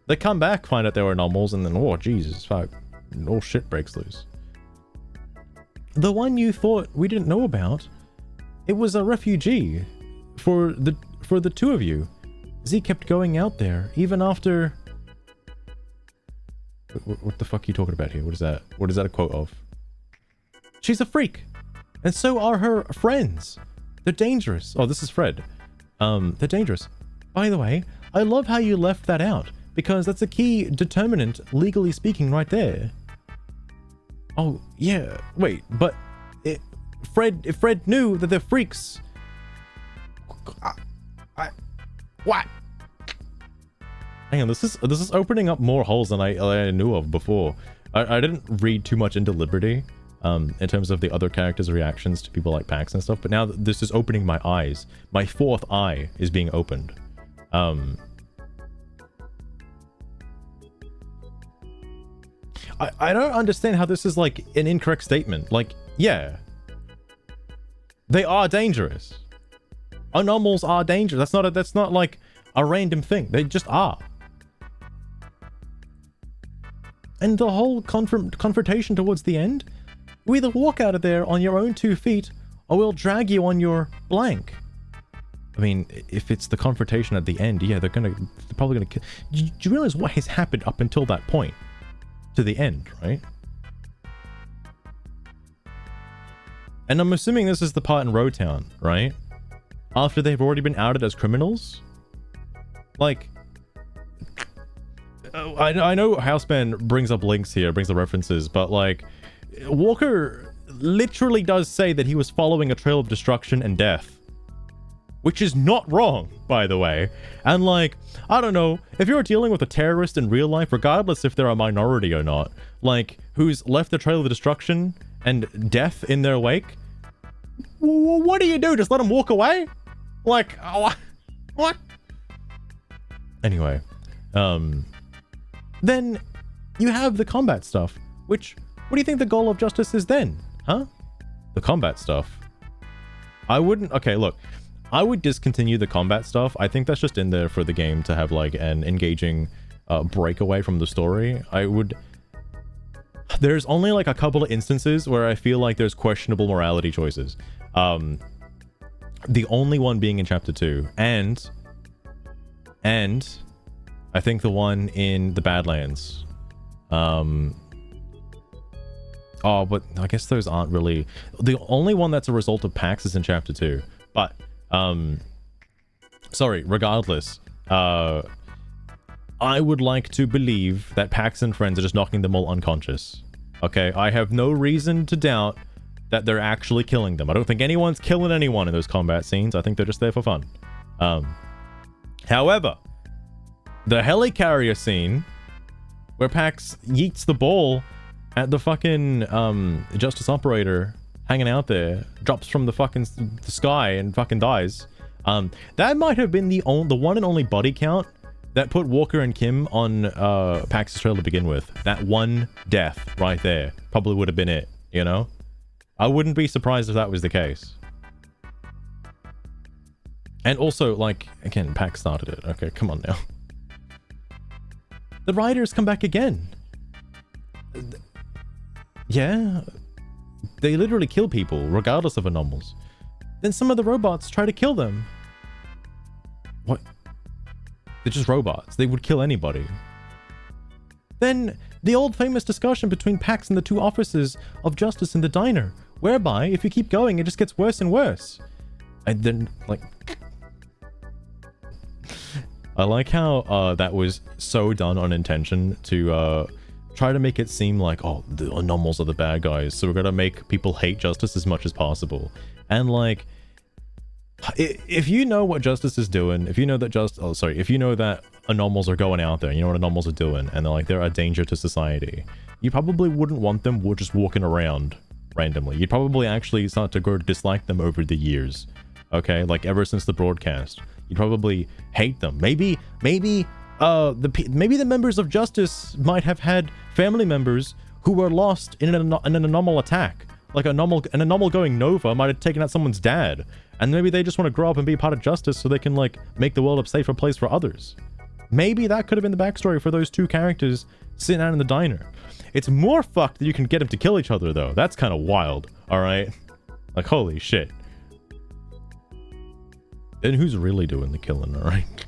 They come back, find out they were anomals, and then, oh, Jesus, fuck, all shit breaks loose. The one you thought we didn't know about, it was a refugee for the two of you. Z kept going out there, even after... What the fuck are you talking about here? What is that? What is that a quote of? She's a freak, and so are her friends. They're dangerous. Oh, this is Fred. They're dangerous. By the way, I love how you left that out, because that's a key determinant, legally speaking, right there. Oh, yeah. Wait, but if Fred knew that they're freaks... What? Hang on, this is opening up more holes than I knew of before. I didn't read too much into Liberty, in terms of the other characters' reactions to people like Pax and stuff, but now this is opening my eyes. My fourth eye is being opened. I don't understand how this is like an incorrect statement. Like, yeah, they are dangerous. Anomals are dangerous. That's not like a random thing. They just are. And the whole confrontation towards the end, we either walk out of there on your own 2 feet, or we'll drag you on your blank. I mean, if it's the confrontation at the end, yeah, they're probably gonna kill. Do you realize what has happened up until that point? To the end, right? And I'm assuming this is the part in Rotown, right? After they've already been outed as criminals? Like, I know Houseman brings up links here, brings up references, but like, Walker literally does say that he was following a trail of destruction and death. Which is not wrong, by the way. And like, I don't know, if you're dealing with a terrorist in real life, regardless if they're a minority or not, like, who's left a trail of destruction and death in their wake, what do you do? Just let them walk away? Like, what? Anyway, then you have the combat stuff, which, what do you think the goal of justice is then? Huh? The combat stuff. I wouldn't, okay, look, I would discontinue the combat stuff. I think that's just in there for the game to have like an engaging breakaway from the story. There's only like a couple of instances where I feel like there's questionable morality choices. The only one being in chapter 2 and I think the one in the Badlands. Oh, but I guess those aren't really... The only one that's a result of Pax is in chapter 2. But, sorry, regardless, I would like to believe that Pax and friends are just knocking them all unconscious. Okay, I have no reason to doubt that they're actually killing them. I don't think anyone's killing anyone in those combat scenes. I think they're just there for fun. However, the helicarrier scene where Pax yeets the ball at the fucking Justice Operator hanging out there, drops from the fucking the sky and fucking dies. That might have been the one and only body count that put Walker and Kim on Pax's trail to begin with. That one death right there probably would have been it, you know? I wouldn't be surprised if that was the case. And also, like, again, Pax started it. Okay, come on now. The riders come back again. Yeah, they literally kill people, regardless of anomals. Then some of the robots try to kill them. What? They're just robots. They would kill anybody. Then, the old famous discussion between Pax and the two officers of justice in the diner, whereby, if you keep going, it just gets worse and worse. And then, like... I like how that was so done on intention to try to make it seem like, oh, the anomals are the bad guys, so we're gonna make people hate justice as much as possible. And like, If you know what Justice is doing, if you know that if you know that anomals are going out there, you know what anomals are doing, and they're a danger to society, you probably wouldn't want them just walking around randomly. You'd probably actually start to grow to dislike them over the years. Okay, like ever since the broadcast, you'd probably hate them. Maybe the members of Justice might have had family members who were lost in an anomal attack. Like an anomal going Nova might have taken out someone's dad, and maybe they just want to grow up and be part of Justice so they can like make the world a safer place for others. Maybe that could have been the backstory for those two characters sitting out in the diner. It's more fucked that you can get them to kill each other though. That's kind of wild. All right, like holy shit. Then who's really doing the killing? All right.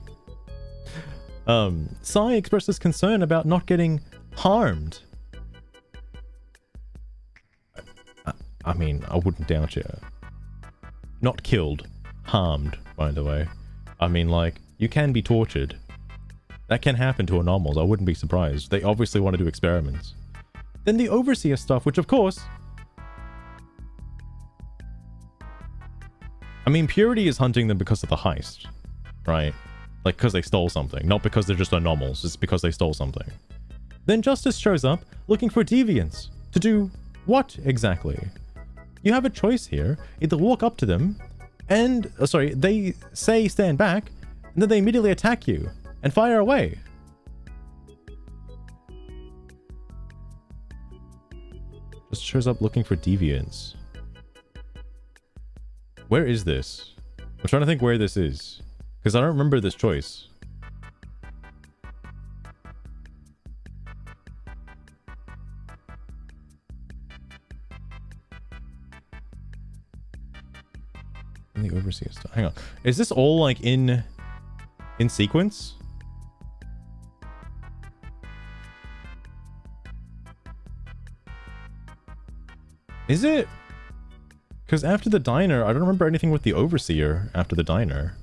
Sai expresses concern about not getting harmed. I mean, I wouldn't doubt you. Not killed. Harmed, by the way. I mean, like, you can be tortured. That can happen to anomals. I wouldn't be surprised. They obviously want to do experiments. Then the Overseer stuff, which of course... I mean, Purity is hunting them because of the heist. Right? Like, because they stole something. Not because they're just anomals. It's because they stole something. Then Justice shows up, looking for deviants. To do what, exactly? You have a choice here. Either walk up to them and... they say stand back, and then they immediately attack you and fire away. Just shows up looking for deviants. Where is this? I'm trying to think where this is, because I don't remember this choice. In the Overseer stuff. Hang on. Is this all like in sequence? Is it? Because after the diner, I don't remember anything with the Overseer after the diner.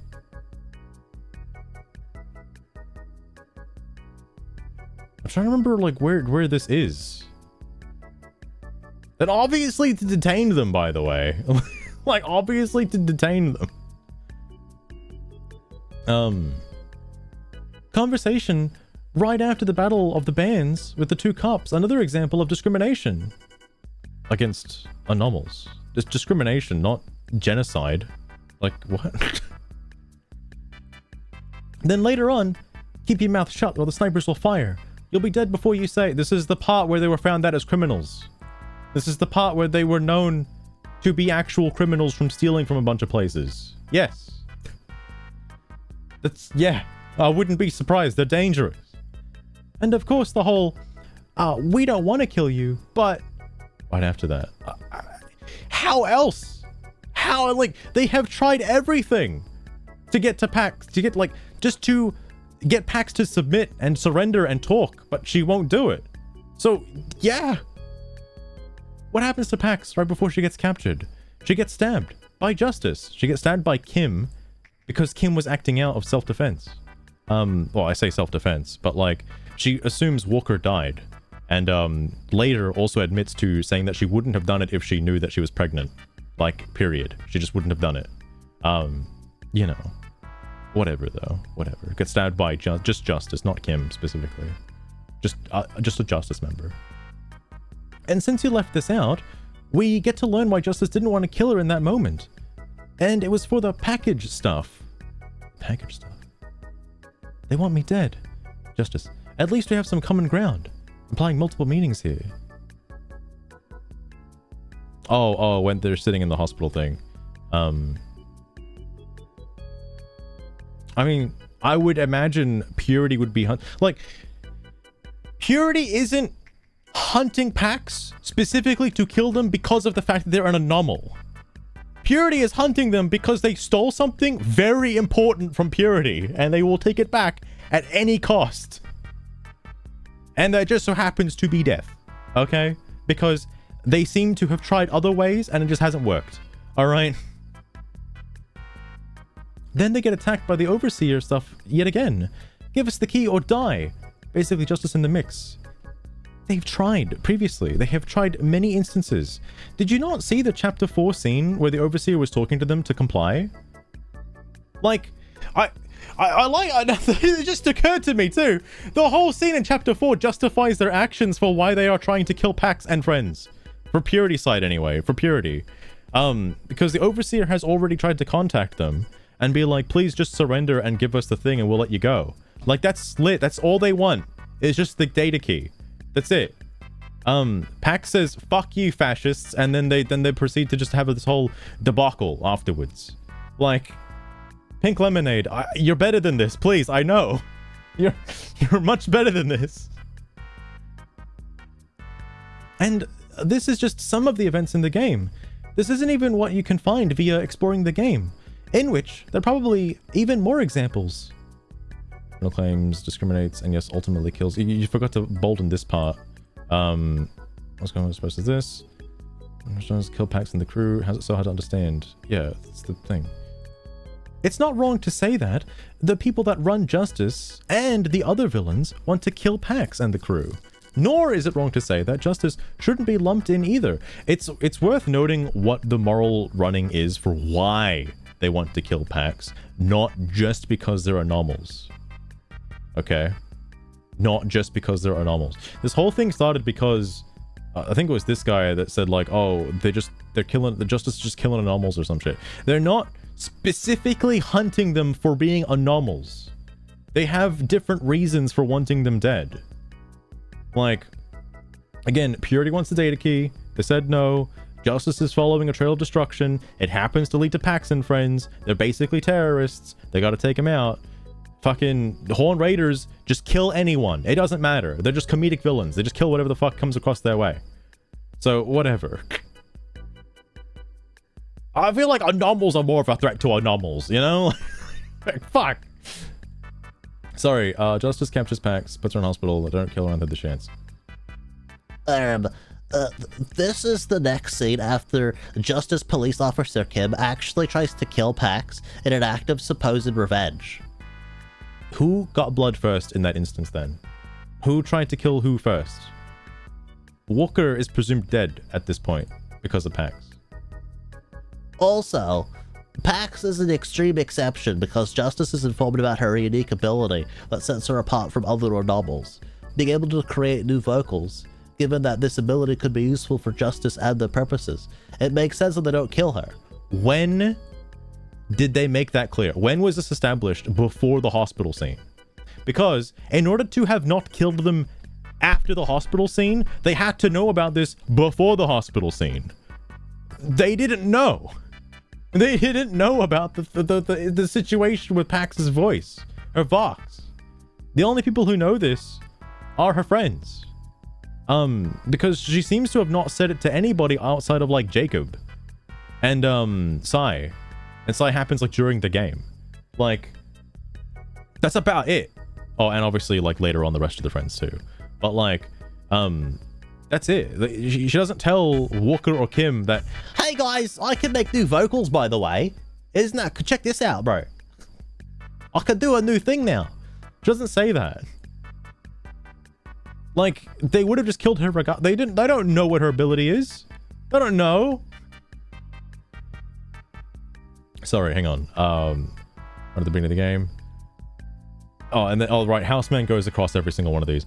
I'm trying to remember like where this is. That obviously to detain them, by the way. Like obviously to detain them. Conversation right after the battle of the bands with the two cops. Another example of discrimination against anomals. It's discrimination, not genocide. Like, what? Then later on, keep your mouth shut or the snipers will fire. You'll be dead before you say. This is the part where they were found out as criminals. This is the part where they were known to be actual criminals from stealing from a bunch of places. Yes. Yeah. I wouldn't be surprised. They're dangerous. And of course the whole, we don't want to kill you, but... Right after that. How else? How, like, they have tried everything to get to Pax, to get, like, just to get Pax to submit and surrender and talk, but she won't do it. So, yeah. What happens to Pax right before she gets captured? She gets stabbed by Justice. She gets stabbed by Kim because Kim was acting out of self-defense. Well, I say self-defense, but, like, she assumes Walker died. And later also admits to saying that she wouldn't have done it if she knew that she was pregnant. Like, period. She just wouldn't have done it. You know. Whatever, though. Whatever. Gets stabbed by just Justice, not Kim specifically. Just a Justice member. And since you left this out, we get to learn why Justice didn't want to kill her in that moment. And it was for the package stuff. Package stuff. They want me dead. Justice. At least we have some common ground. Implying multiple meanings here. Oh, when they're sitting in the hospital thing. I mean, I would imagine Purity would be like, Purity isn't hunting Pax specifically to kill them because of the fact that they're an anomal. Purity is hunting them because they stole something very important from Purity, and they will take it back at any cost. And that just so happens to be death, okay? Because they seem to have tried other ways and it just hasn't worked, all right? Then they get attacked by the Overseer stuff yet again. Give us the key or die. Basically, Justice in the mix. They've tried previously. They have tried many instances. Did you not see the chapter 4 scene where the Overseer was talking to them to comply? Like, it just occurred to me too. The whole scene in chapter 4 justifies their actions for why they are trying to kill Pax and friends. For purity side anyway, for purity. Because the Overseer has already tried to contact them and be like, please just surrender and give us the thing and we'll let you go. Like, that's lit. That's all they want. It's just the data key. That's it. Pax says, fuck you, fascists, and then they proceed to just have this whole debacle afterwards. Like, Pink Lemonade, you're better than this, please, I know. You're much better than this. And this is just some of the events in the game. This isn't even what you can find via exploring the game, in which there are probably even more examples. No claims, discriminates, and yes, ultimately kills. You forgot to bolden this part. What's going on supposed to this? Kill Pax and the crew. How's it so hard to understand? Yeah, that's the thing. It's not wrong to say that. The people that run Justice and the other villains want to kill Pax and the crew. Nor is it wrong to say that Justice shouldn't be lumped in either. It's worth noting what the moral running is for why they want to kill Pax, not just because they're anomals. Okay? Not just because they're anomals. This whole thing started because I think it was this guy that said like, oh, they're killing, the Justice is just killing anomals or some shit. They're not specifically hunting them for being anomals. They have different reasons for wanting them dead. Like, again, Purity wants the data key. They said no. Justice is following a trail of destruction. It happens to lead to Pax and friends. They're basically terrorists. They gotta take them out. Fucking Horn Raiders just kill anyone. It doesn't matter. They're just comedic villains. They just kill whatever the fuck comes across their way. So, whatever. I feel like anomals are more of a threat to anomals, you know? Like, fuck. Sorry, Justice captures Pax, puts her in hospital. Don't kill her under the chance. This is the next scene after Justice Police Officer Kim actually tries to kill Pax in an act of supposed revenge. Who got blood first in that instance then? Who tried to kill who first? Walker is presumed dead at this point because of Pax. Also, Pax is an extreme exception because Justice is informed about her unique ability that sets her apart from other anomals, being able to create new vocals. Given that this ability could be useful for Justice and their purposes, it makes sense that they don't kill her. When did they make that clear? When was this established before the hospital scene? Because in order to have not killed them after the hospital scene, they had to know about this before the hospital scene. They didn't know. They didn't know about the situation with Pax's voice, her vox. The only people who know this are her friends. Because she seems to have not said it to anybody outside of like Jacob and Sai. And Sai happens like during the game. Like, that's about it. Oh, and obviously like later on the rest of the friends too. But like, that's it. She doesn't tell Walker or Kim that, hey guys, I can make new vocals by the way. Isn't that, check this out, bro. I can do a new thing now. She doesn't say that. Like, they would have just killed her they don't know what her ability is. They don't know. Sorry, hang on. Right at the beginning of the game. Oh, and then, oh, right, Houseman goes across every single one of these.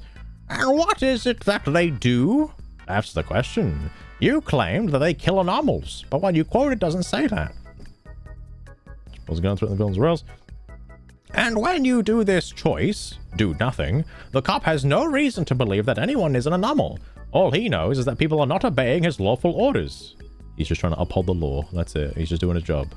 And what is it that they do? That's the question. You claimed that they kill anomals, but when you quote it doesn't say that. Was going through the villains rails. And when you do this choice, do nothing, the cop has no reason to believe that anyone is an anomal. All he knows is that people are not obeying his lawful orders. He's just trying to uphold the law. That's it. He's just doing his job.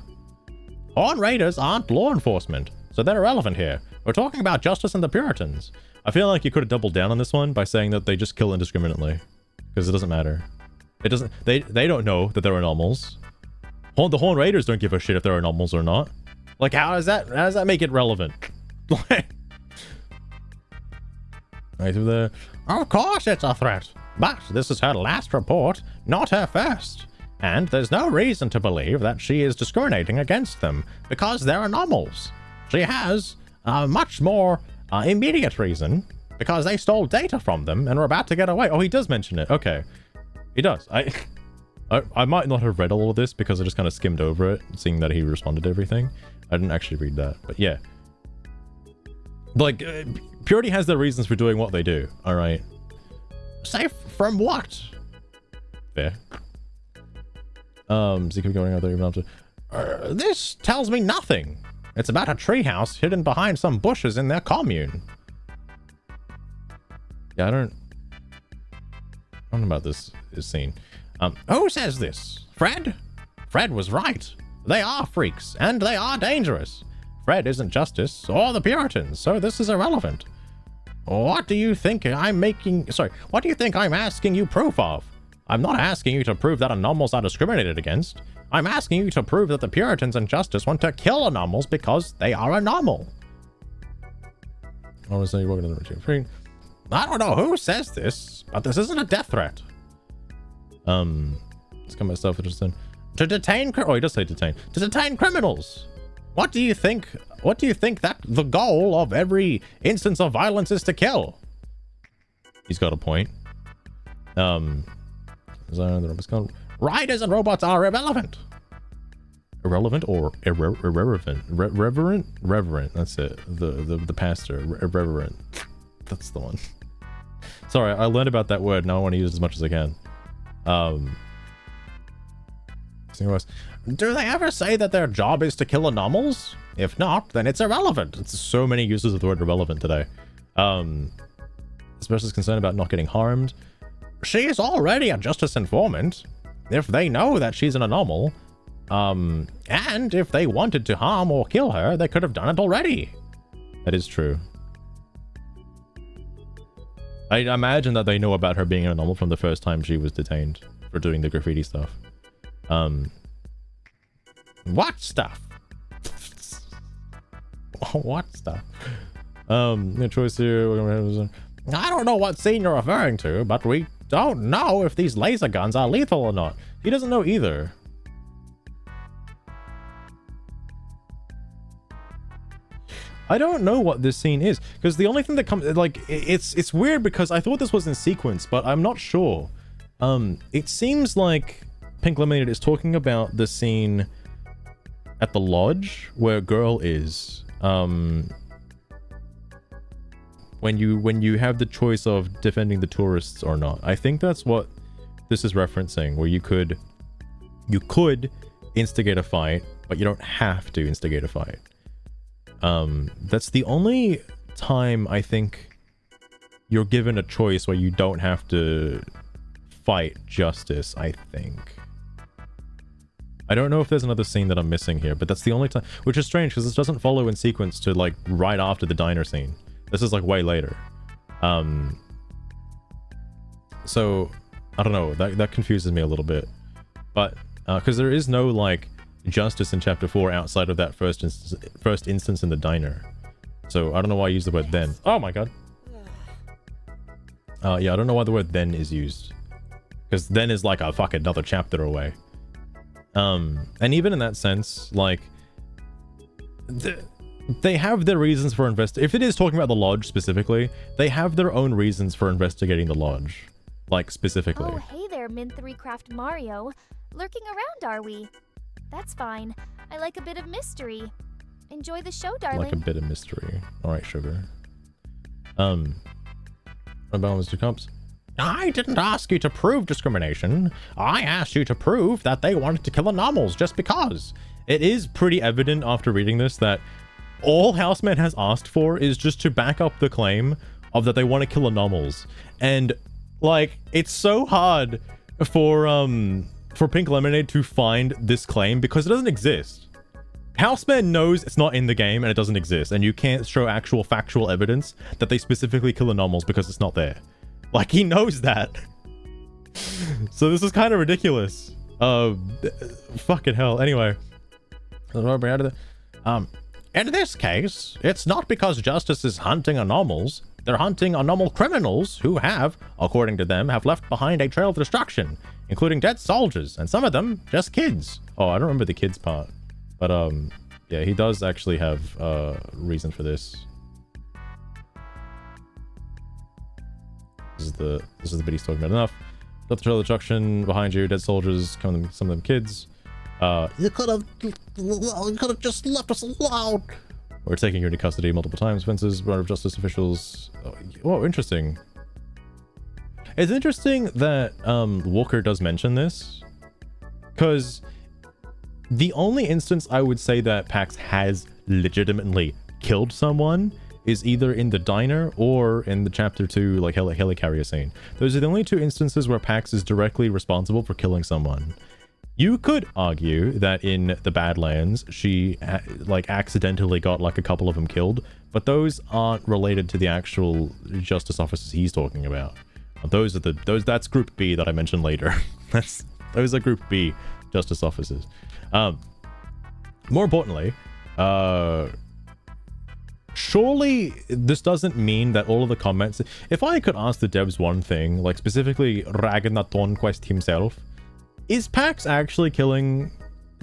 Horn Raiders aren't law enforcement, so they're irrelevant here. We're talking about Justice and the Puritans. I feel like you could have doubled down on this one by saying that they just kill indiscriminately. Because it doesn't matter. It doesn't... They don't know that they're anomals. The Horn Raiders don't give a shit if they're anomals or not. Like, how does that make it relevant? Right through there. Of course it's a threat. But this is her last report, not her first. And there's no reason to believe that she is discriminating against them because they're anomals. She has a much more immediate reason because they stole data from them and were about to get away. Oh, he does mention it. Okay. He does. I might not have read all of this because I just kind of skimmed over it, seeing that he responded to everything. I didn't actually read that, but yeah. Like, Purity has their reasons for doing what they do, alright? Safe from what? Fair. Seethe going out there even after... this tells me nothing. It's about a treehouse hidden behind some bushes in their commune. Yeah, I don't know about this scene. Who says this? Fred? Fred was right. They are freaks, and they are dangerous. Fred isn't Justice or the Puritans, so this is irrelevant. What do you think I'm what do you think I'm asking you proof of? I'm not asking you to prove that anomals are discriminated against. I'm asking you to prove that the Puritans and Justice want to kill anomals because they are anomal. I was saying you're walking in the room. I don't know who says this, but this isn't a death threat. Let's get myself interested. To detain, oh, he does say detain. To detain criminals. What do you think that the goal of every instance of violence is to kill? He's got a point. Riders and robots are irrelevant. Irrelevant or irreverent? Reverent. That's it. The pastor. Irreverent. That's the one. Sorry, I learned about that word. Now I want to use it as much as I can. Do they ever say that their job is to kill anomals? If not, then it's irrelevant. It's so many uses of the word irrelevant today. Especially is concerned about not getting harmed. She is already a justice informant. If they know that she's an anomal, and if they wanted to harm or kill her, they could have done it already. That is true. I imagine that they know about her being an anomal from the first time she was detained for doing the graffiti stuff. What stuff? What stuff? No choice here. I don't know what scene you're referring to, but we don't know if these laser guns are lethal or not. He doesn't know either. I don't know what this scene is, because the only thing that comes, like, it's weird because I thought this was in sequence, but I'm not sure. It seems like Pink Lemonade is talking about the scene at the lodge where Girl is. When you have the choice of defending the tourists or not. I think that's what this is referencing, where you could instigate a fight, but you don't have to instigate a fight. That's the only time I think you're given a choice where you don't have to fight justice, I think. I don't know if there's another scene that I'm missing here, but that's the only time, which is strange because this doesn't follow in sequence to like right after the diner scene. This is like way later. So I don't know, that confuses me a little bit, but because there is no like justice in chapter 4 outside of that first instance in the diner. So I don't know why I use the word then. Oh my god. Yeah, I don't know why the word then is used, because then is like a fucking another chapter away. And even in that sense, like they have their reasons for if it is talking about the lodge specifically, they have their own reasons for investigating the lodge, like specifically. Oh, hey there, Min3 Craft Mario. Lurking around, are we? That's fine. I like a bit of mystery. Enjoy the show, darling. Like a bit of mystery. All right, sugar. What about Mr. Cups? I didn't ask you to prove discrimination. I asked you to prove that they wanted to kill anomals just because. It is pretty evident after reading this that all Houseman has asked for is just to back up the claim of that they want to kill anomals. And like, it's so hard for Pink Lemonade to find this claim because it doesn't exist. Houseman knows it's not in the game and it doesn't exist, and you can't show actual factual evidence that they specifically kill anomals because it's not there. Like, he knows that. So this is kind of ridiculous. Fucking hell. Anyway. In this case, it's not because justice is hunting anomals. They're hunting anomal criminals who have, according to them, have left behind a trail of destruction, including dead soldiers, and some of them just kids. Oh, I don't remember the kids part. But, yeah, he does actually have reason for this. This is the bit he's talking about. Enough. Got the trail of destruction behind you. Dead soldiers, some of them kids. You could have just left us alone. We're taking you into custody multiple times. Fences, Board of Justice officials. Oh, interesting. It's interesting that Walker does mention this, because the only instance I would say that Pax has legitimately killed someone is either in the diner or in the chapter 2 like helicarrier scene. Those are the only 2 instances where Pax is directly responsible for killing someone. You could argue that in the Badlands she like accidentally got like a couple of them killed, but those aren't related to the actual justice officers he's talking about. That's group B that I mentioned later. Those are group B justice officers. More importantly, surely this doesn't mean that all of the comments... If I could ask the devs one thing, like specifically Ragnar Thornquist himself, is Pax actually killing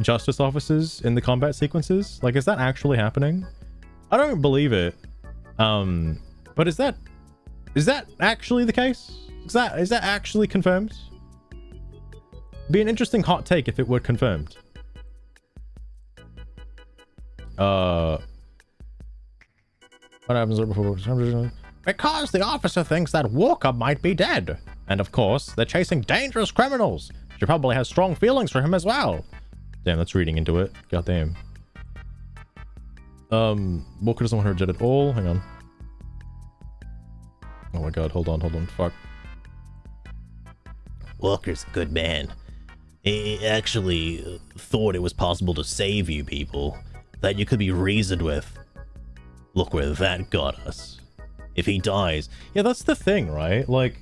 justice officers in the combat sequences? Like, is that actually happening? I don't believe it. But is that actually the case? Is that actually confirmed? Be an interesting hot take if it were confirmed. What happens right before? Because the officer thinks that Walker might be dead. And of course, they're chasing dangerous criminals. She probably has strong feelings for him as well. Damn, that's reading into it. Goddamn. Walker doesn't want her dead at all. Hang on. Oh my god, hold on. Fuck. Walker's a good man. He actually thought it was possible to save you people. That you could be reasoned with. Look where that got us. If he dies... Yeah, that's the thing, right? Like,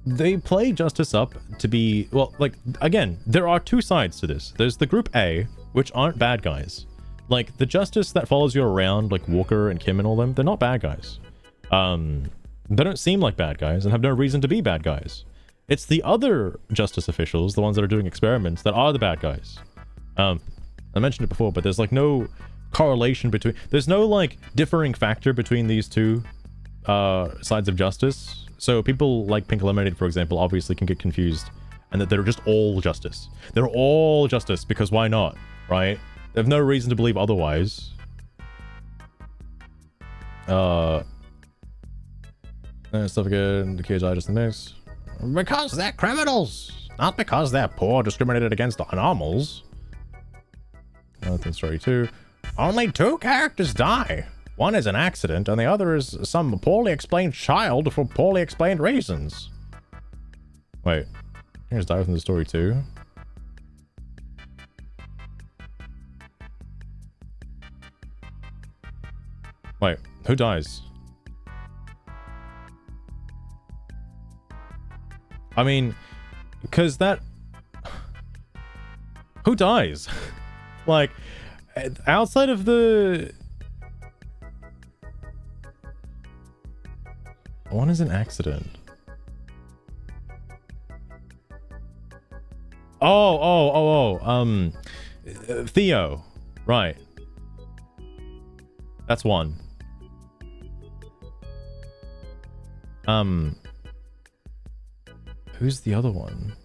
they play Justice up to be... Well, like, again, there are 2 sides to this. There's the Group A, which aren't bad guys. Like, the Justice that follows you around, like Walker and Kim and all them, they're not bad guys. They don't seem like bad guys and have no reason to be bad guys. It's the other Justice officials, the ones that are doing experiments, that are the bad guys. I mentioned it before, but there's like no correlation between... There's no like differing factor between these 2 sides of justice. So people like Pink Lemonade, for example, obviously can get confused and that they're just all justice. They're all justice because why not, right? They have no reason to believe otherwise. Stuff again, the kids are just the mix. Because they're criminals, not because they're poor, discriminated against animals. Nothing story 2. Only 2 characters die. One is an accident, and the other is some poorly explained child for poorly explained reasons. Wait, here's die within the story 2. Wait, who dies? I mean, because that... Who dies? Like, outside of the... One is an accident. Theo. Right. That's one. Who's the other one?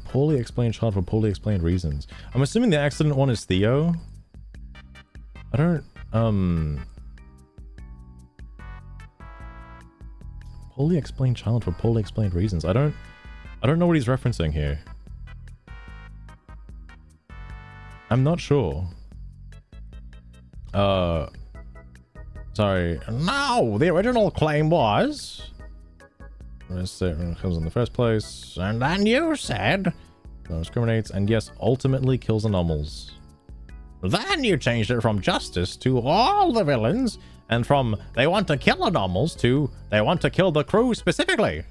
Poorly explained child for poorly explained reasons. I'm assuming the accident one is Theo. I don't, poorly explained child for poorly explained reasons. I don't know what he's referencing here. I'm not sure. Sorry. No, the original claim was... Comes in the first place. And then you said... discriminates, and yes, ultimately kills anomals. Then you changed it from justice to all the villains, and from they want to kill anomals to they want to kill the crew specifically.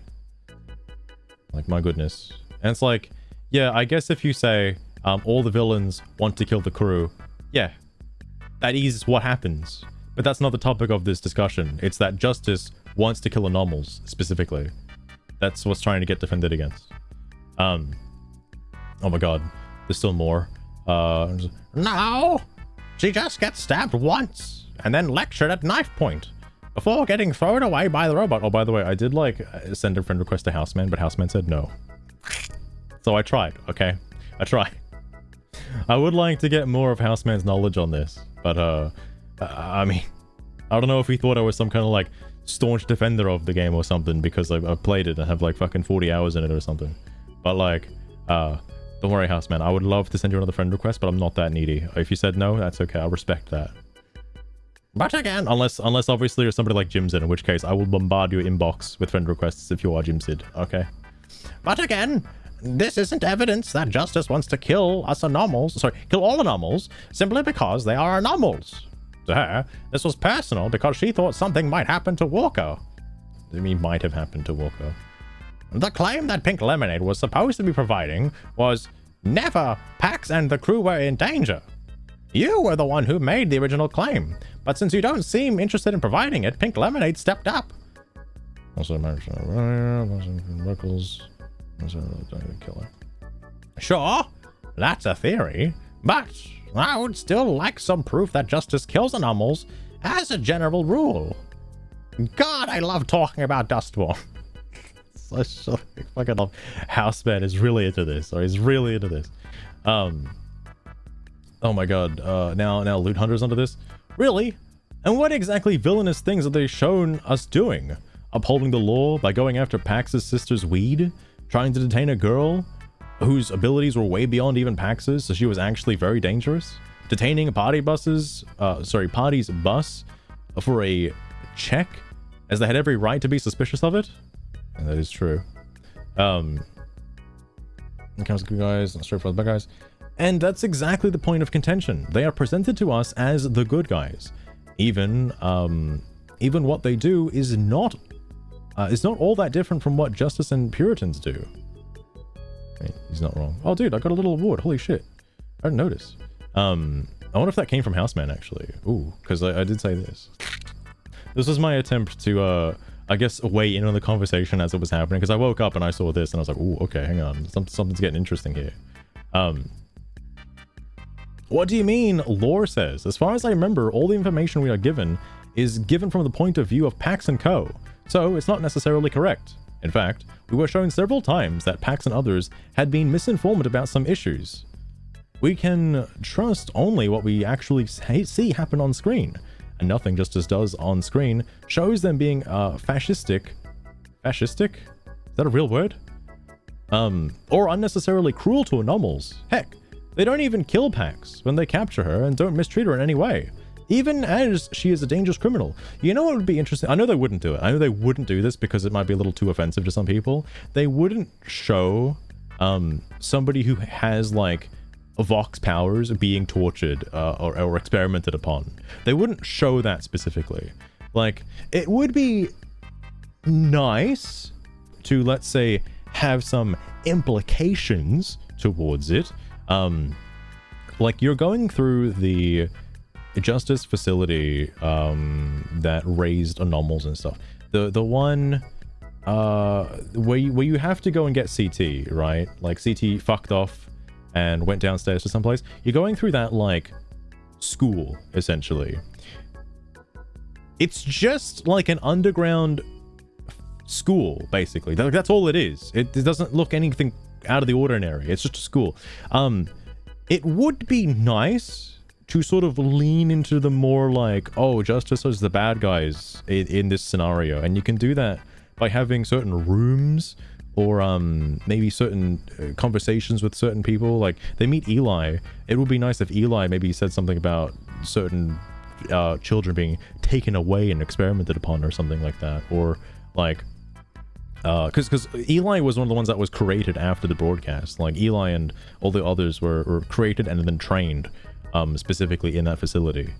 Like, my goodness. And it's like, yeah, I guess if you say all the villains want to kill the crew, yeah, that is what happens. But that's not the topic of this discussion. It's that justice wants to kill anomals specifically. That's what's trying to get defended against. Oh my god, there's still more. No, she just gets stabbed once. and then lectured at knife point before getting thrown away by the robot. Oh, by the way, I did like send a friend request to Houseman, but Houseman said no. So I tried, okay? I tried. I would like to get more of Houseman's knowledge on this, but I mean, I don't know if he thought I was some kind of like staunch defender of the game or something because I've played it and have like fucking 40 hours in it or something. But like, don't worry, Houseman. I would love to send you another friend request, but I'm not that needy. If you said no, that's okay. I'll respect that. But again, unless obviously you're somebody like Jimsid, in which case I will bombard your inbox with friend requests if you are Jimsid, okay? But again, this isn't evidence that Justice wants to kill us anomals, sorry, kill all anomals, simply because they are anomals. To her, this was personal because she thought something might happen to Walker. I mean, might have happened to Walker. The claim that Pink Lemonade was supposed to be providing was never Pax and the crew were in danger. You were the one who made the original claim, but since you don't seem interested in providing it, Pink Lemonade stepped up. Also, killer. Sure, that's a theory, but I would still like some proof that Justice kills anomals as a general rule. God, I love talking about Dustborn. so fucking love. Houseman is really into this, or he's really into this. Oh my god, now Loot Hunter's onto this? Really? And what exactly villainous things are they shown us doing? Upholding the law by going after Pax's sister's weed? Trying to detain a girl whose abilities were way beyond even Pax's, so she was actually very dangerous? Detaining a party's bus for a check, as they had every right to be suspicious of it? And that is true. Comes good guys, straight for the bad guys. And that's exactly the point of contention. They are presented to us as the good guys. Even what they do is not all that different from what Justice and Puritans do. Hey, he's not wrong. Oh, dude, I got a little award. Holy shit. I didn't notice. I wonder if that came from Houseman, actually. Ooh, because I did say this. This was my attempt to, I guess, weigh in on the conversation as it was happening, because I woke up and I saw this and I was like, ooh, okay, hang on. Something's getting interesting here. What do you mean, lore says? As far as I remember, all the information we are given is given from the point of view of Pax and Co. So it's not necessarily correct. In fact, we were shown several times that Pax and others had been misinformed about some issues. We can trust only what we actually see happen on screen, and nothing Justice does on screen shows them being fascistic? Is that a real word? Or unnecessarily cruel to anomals. Heck, they don't even kill Pax when they capture her and don't mistreat her in any way, even as she is a dangerous criminal. You know what would be interesting? I know they wouldn't do it. I know they wouldn't do this because it might be a little too offensive to some people. They wouldn't show somebody who has like Vox powers being tortured or experimented upon. They wouldn't show that specifically. Like, it would be nice to, let's say, have some implications towards it. Like, you're going through the Justice facility that raised anomals and stuff. The one where you have to go and get Seethe, right? Like, Seethe fucked off and went downstairs to someplace. You're going through that, like, school, essentially. It's just like an underground school, basically. That's all it is. It doesn't look anything out of the ordinary. It's just a school. It would be nice to sort of lean into the more like, oh, Justice is the bad guys in this scenario, and you can do that by having certain rooms or maybe certain conversations with certain people. Like, they meet Eli. It would be nice if Eli maybe said something about certain children being taken away and experimented upon or something like that. Or like, because Eli was one of the ones that was created after the broadcast. Like, Eli and all the others were created and then trained specifically in that facility.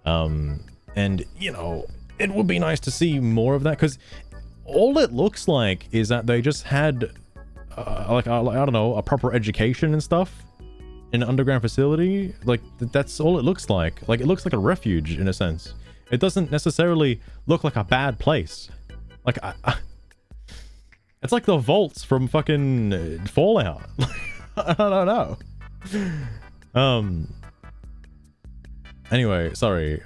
And, you know, it would be nice to see more of that, because all it looks like is that they just had like, I don't know, a proper education and stuff in an underground facility. Like, that's all it looks like. Like, it looks like a refuge in a sense. It doesn't necessarily look like a bad place. Like, it's like the vaults from fucking Fallout. I don't know. Anyway, sorry.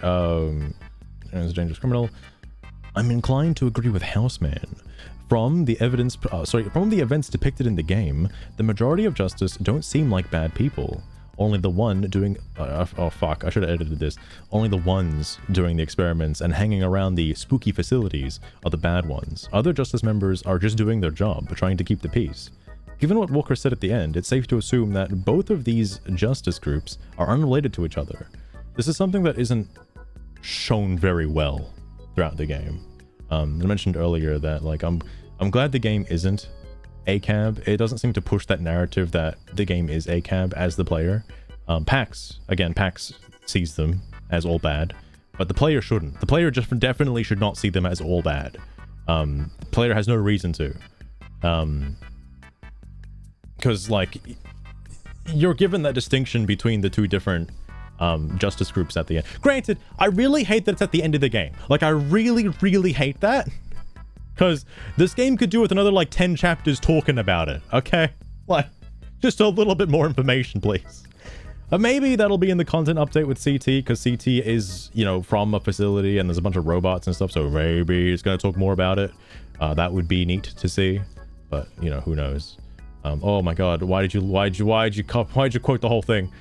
as a dangerous criminal. I'm inclined to agree with Houseman. From the events depicted in the game, the majority of Justice don't seem like bad people. Only the one doing... oh fuck, I should have edited this. Only the ones doing the experiments and hanging around the spooky facilities are the bad ones. Other Justice members are just doing their job, trying to keep the peace. Given what Walker said at the end, it's safe to assume that both of these Justice groups are unrelated to each other. This is something that isn't shown very well throughout the game. I mentioned earlier that, like, I'm glad the game isn't ACAB. It doesn't seem to push that narrative that the game is ACAB as the player. Pax sees them as all bad, but the player shouldn't. The player just definitely should not see them as all bad. The player has no reason to. Because, like, you're given that distinction between the two different Justice groups at the end. Granted, I really hate that it's at the end of the game. Like, I really, really hate that. Because this game could do with another, like, 10 chapters talking about it, okay? Like, just a little bit more information, please. Maybe that'll be in the content update with Seethe, because Seethe is, you know, from a facility and there's a bunch of robots and stuff, so maybe it's going to talk more about it. That would be neat to see, but, you know, who knows? Oh my god, why'd you quote the whole thing?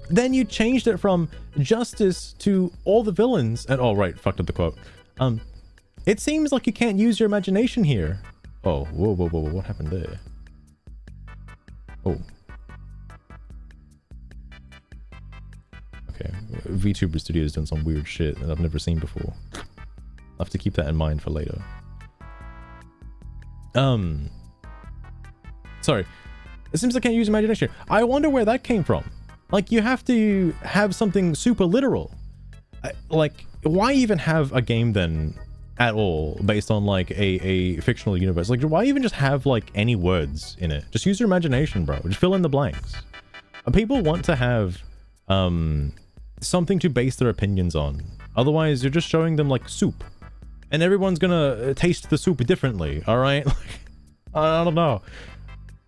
Then you changed it from Justice to all the villains, and oh right, fucked up the quote. It seems like you can't use your imagination here. Oh, whoa, what happened there? Oh. Okay, VTuber Studio is doing some weird shit that I've never seen before. I'll have to keep that in mind for later. Sorry. It seems like I can't use imagination. I wonder where that came from. Like, you have to have something super literal. Like, why even have a game then at all based on, like, a fictional universe? Like, why even just have, like, any words in it? Just use your imagination, bro. Just fill in the blanks. People want to have something to base their opinions on. Otherwise, you're just showing them, like, soup. And everyone's gonna taste the soup differently, alright? Like, I don't know.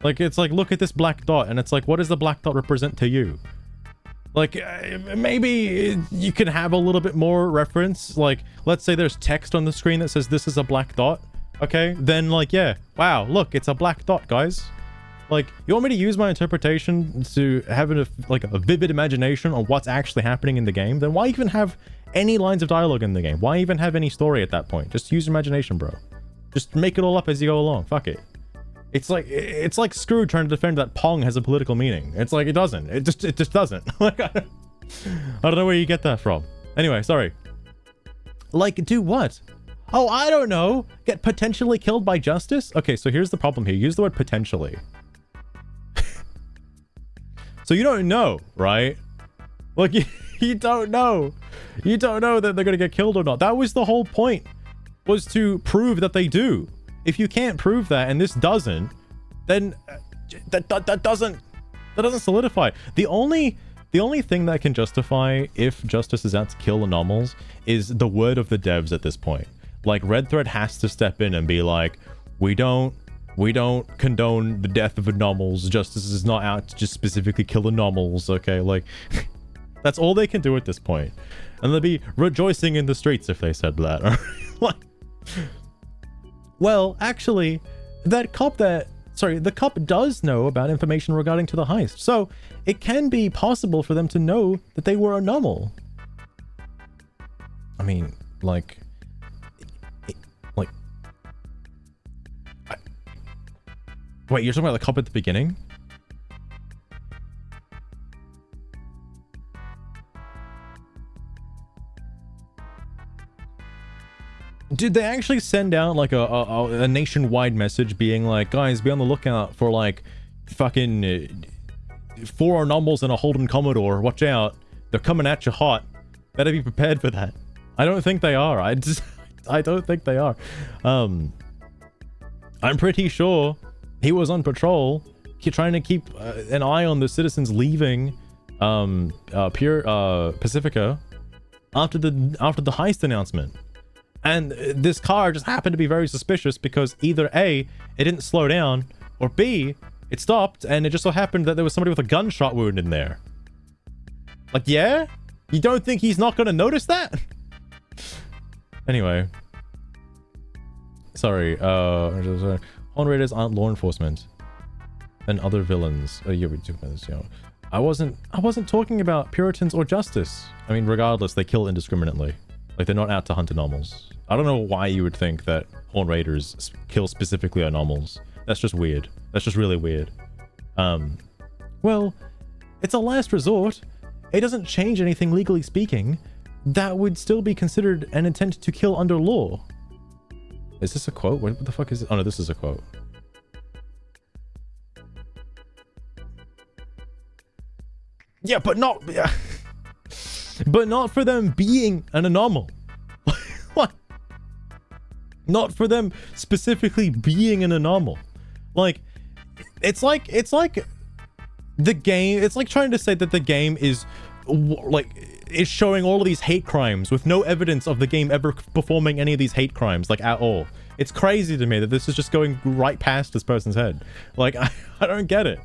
Like, it's like, look at this black dot, and it's like, what does the black dot represent to you? Like, maybe you can have a little bit more reference. Like, let's say there's text on the screen that says this is a black dot. Okay, then, like, yeah, wow, look, it's a black dot, guys. Like, you want me to use my interpretation to have a vivid imagination on what's actually happening in the game? Then why even have any lines of dialogue in the game? Why even have any story at that point? Just use your imagination, bro. Just make it all up as you go along. Fuck it. It's like Scrooge trying to defend that Pong has a political meaning. It's like, it doesn't. It just doesn't. Like, I don't know where you get that from. Anyway, sorry. Like, do what? Oh, I don't know. Get potentially killed by Justice? Okay, so here's the problem here. Use the word potentially. So you don't know, right? Like, you don't know. You don't know that they're gonna get killed or not. That was the whole point, was to prove that they do. If you can't prove that, and this doesn't, then that doesn't solidify. The only thing that can justify if Justice is out to kill anomals is the word of the devs at this point. Like, Red Thread has to step in and be like, we don't condone the death of anomals. Justice is not out to just specifically kill anomals. Okay, like, that's all they can do at this point. And they'll be rejoicing in the streets if they said that. Like, well, actually, the cop does know about information regarding to the heist, so it can be possible for them to know that they were anomal. I mean, like, wait, you're talking about the cop at the beginning? Did they actually send out like a nationwide message being like, guys, be on the lookout for like fucking 4 anomals and a Holden Commodore, watch out, they're coming at you hot, better be prepared for that. I don't think they are. I don't think they are. I'm pretty sure he was on patrol trying to keep an eye on the citizens leaving Pacifica after the heist announcement. And this car just happened to be very suspicious because either A, it didn't slow down, or B, it stopped and it just so happened that there was somebody with a gunshot wound in there. Like, yeah? You don't think he's not gonna notice that? Anyway. Sorry, Horn Raiders aren't law enforcement. And other villains. Oh, yeah, we talked about this, you know. I wasn't talking about Puritans or justice. I mean, regardless, they kill indiscriminately. Like, they're not out to hunt anomals. I don't know why you would think that Horn Raiders kill specifically anomals. That's just weird. That's just really weird. Well, it's a last resort. It doesn't change anything legally speaking. That would still be considered an intent to kill under law. Is this a quote? What the fuck is it? Oh no, this is a quote. Yeah, but not... but not for them being an anomal. What? Not for them specifically being an anomal. Like, it's like the game, it's like trying to say that the game is is showing all of these hate crimes with no evidence of the game ever performing any of these hate crimes, like, at all. It's crazy to me that this is just going right past this person's head. Like, I don't get it.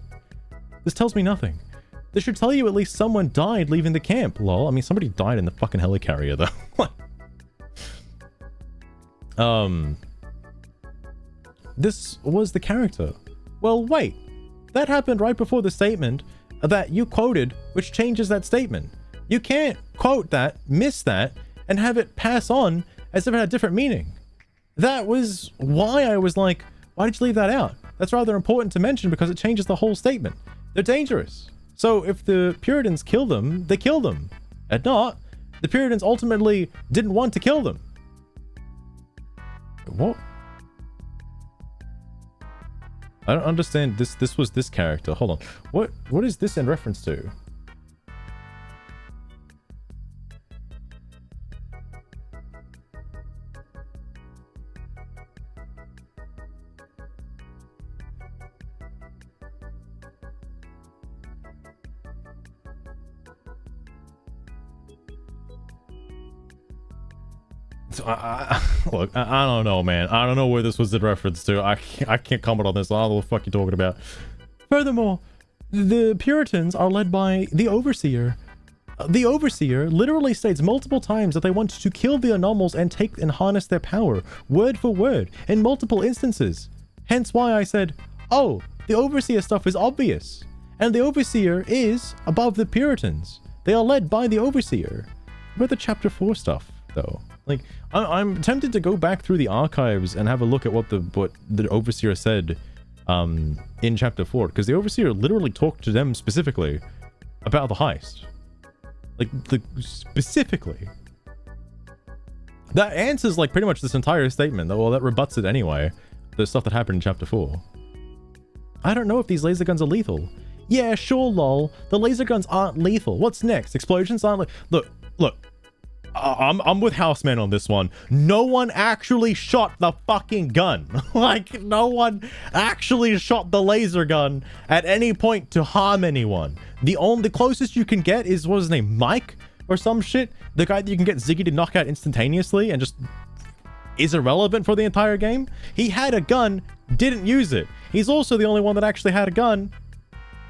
This tells me nothing. This should tell you at least someone died leaving the camp, lol. I mean, somebody died in the fucking helicarrier, though. This was the character. Well, wait. That happened right before the statement that you quoted, which changes that statement. You can't quote that, miss that, and have it pass on as if it had a different meaning. That was why I was like, why did you leave that out? That's rather important to mention because it changes the whole statement. They're dangerous. So if the Puritans kill them, they kill them. And not, the Puritans ultimately didn't want to kill them. What? I don't understand this. This was this character. Hold on. What is this in reference to? So look, I don't know, man. I don't know where this was in reference to. I can't comment on this. I don't know what the fuck you're talking about. Furthermore, the Puritans are led by the Overseer. The Overseer literally states multiple times that they want to kill the anomals and take and harness their power, word for word, in multiple instances. Hence why I said, oh, the Overseer stuff is obvious. And the Overseer is above the Puritans. They are led by the Overseer. What about the Chapter 4 stuff, though? Like, I'm tempted to go back through the archives and have a look at what the Overseer said in Chapter 4, because the Overseer literally talked to them specifically about the heist. Like, specifically. That answers, like, pretty much this entire statement. Well, that rebuts it anyway. The stuff that happened in Chapter 4. I don't know if these laser guns are lethal. Yeah, sure, lol. The laser guns aren't lethal. What's next? Explosions aren't like... Look. I'm with Houseman on this one. No one actually shot the fucking gun. Like, no one actually shot the laser gun at any point to harm anyone. The closest you can get is, what was his name, Mike or some shit? The guy that you can get Ziggy to knock out instantaneously and just is irrelevant for the entire game. He had a gun, didn't use it. He's also the only one that actually had a gun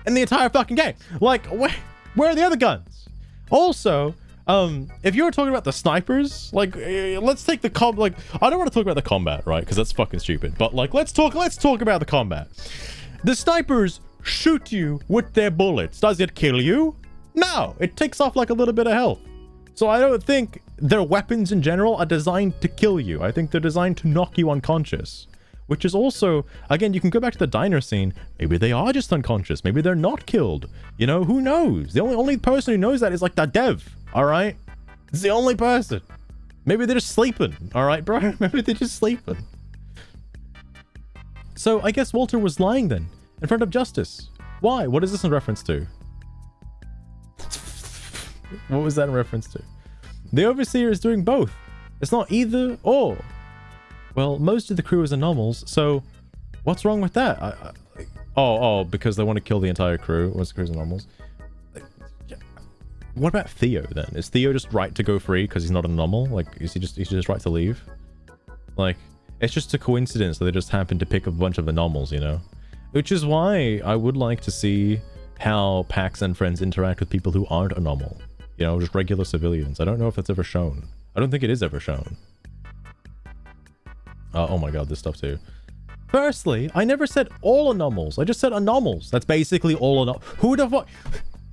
in the entire fucking game. Like, where are the other guns? Also, if you were talking about the snipers, like, let's take the I don't want to talk about the combat, right? Because that's fucking stupid. But, like, let's talk about the combat. The snipers shoot you with their bullets. Does it kill you? No, it takes off like a little bit of health. So I don't think their weapons in general are designed to kill you. I think they're designed to knock you unconscious. Which is also, again, you can go back to the diner scene. Maybe they are just unconscious. Maybe they're not killed. You know, who knows? The only person who knows that is, like, the dev. All right? It's the only person. Maybe they're just sleeping. All right, bro? Maybe they're just sleeping. So I guess Walter was lying then, in front of justice. Why? What is this in reference to? What was that in reference to? The Overseer is doing both. It's not either or. Well, most of the crew is anomals, so what's wrong with that? Oh, because they want to kill the entire crew. Once the crew's anomals. What about Theo then? Is Theo just right to go free because he's not an anomal? Like, is he just right to leave? Like, it's just a coincidence that they just happen to pick a bunch of anomals, you know? Which is why I would like to see how Pax and friends interact with people who aren't anomal. You know, just regular civilians. I don't know if that's ever shown. I don't think it is ever shown. Oh my god, this stuff too. Firstly, I never said all anomals. I just said anomals. That's basically all anomals. Who the fuck?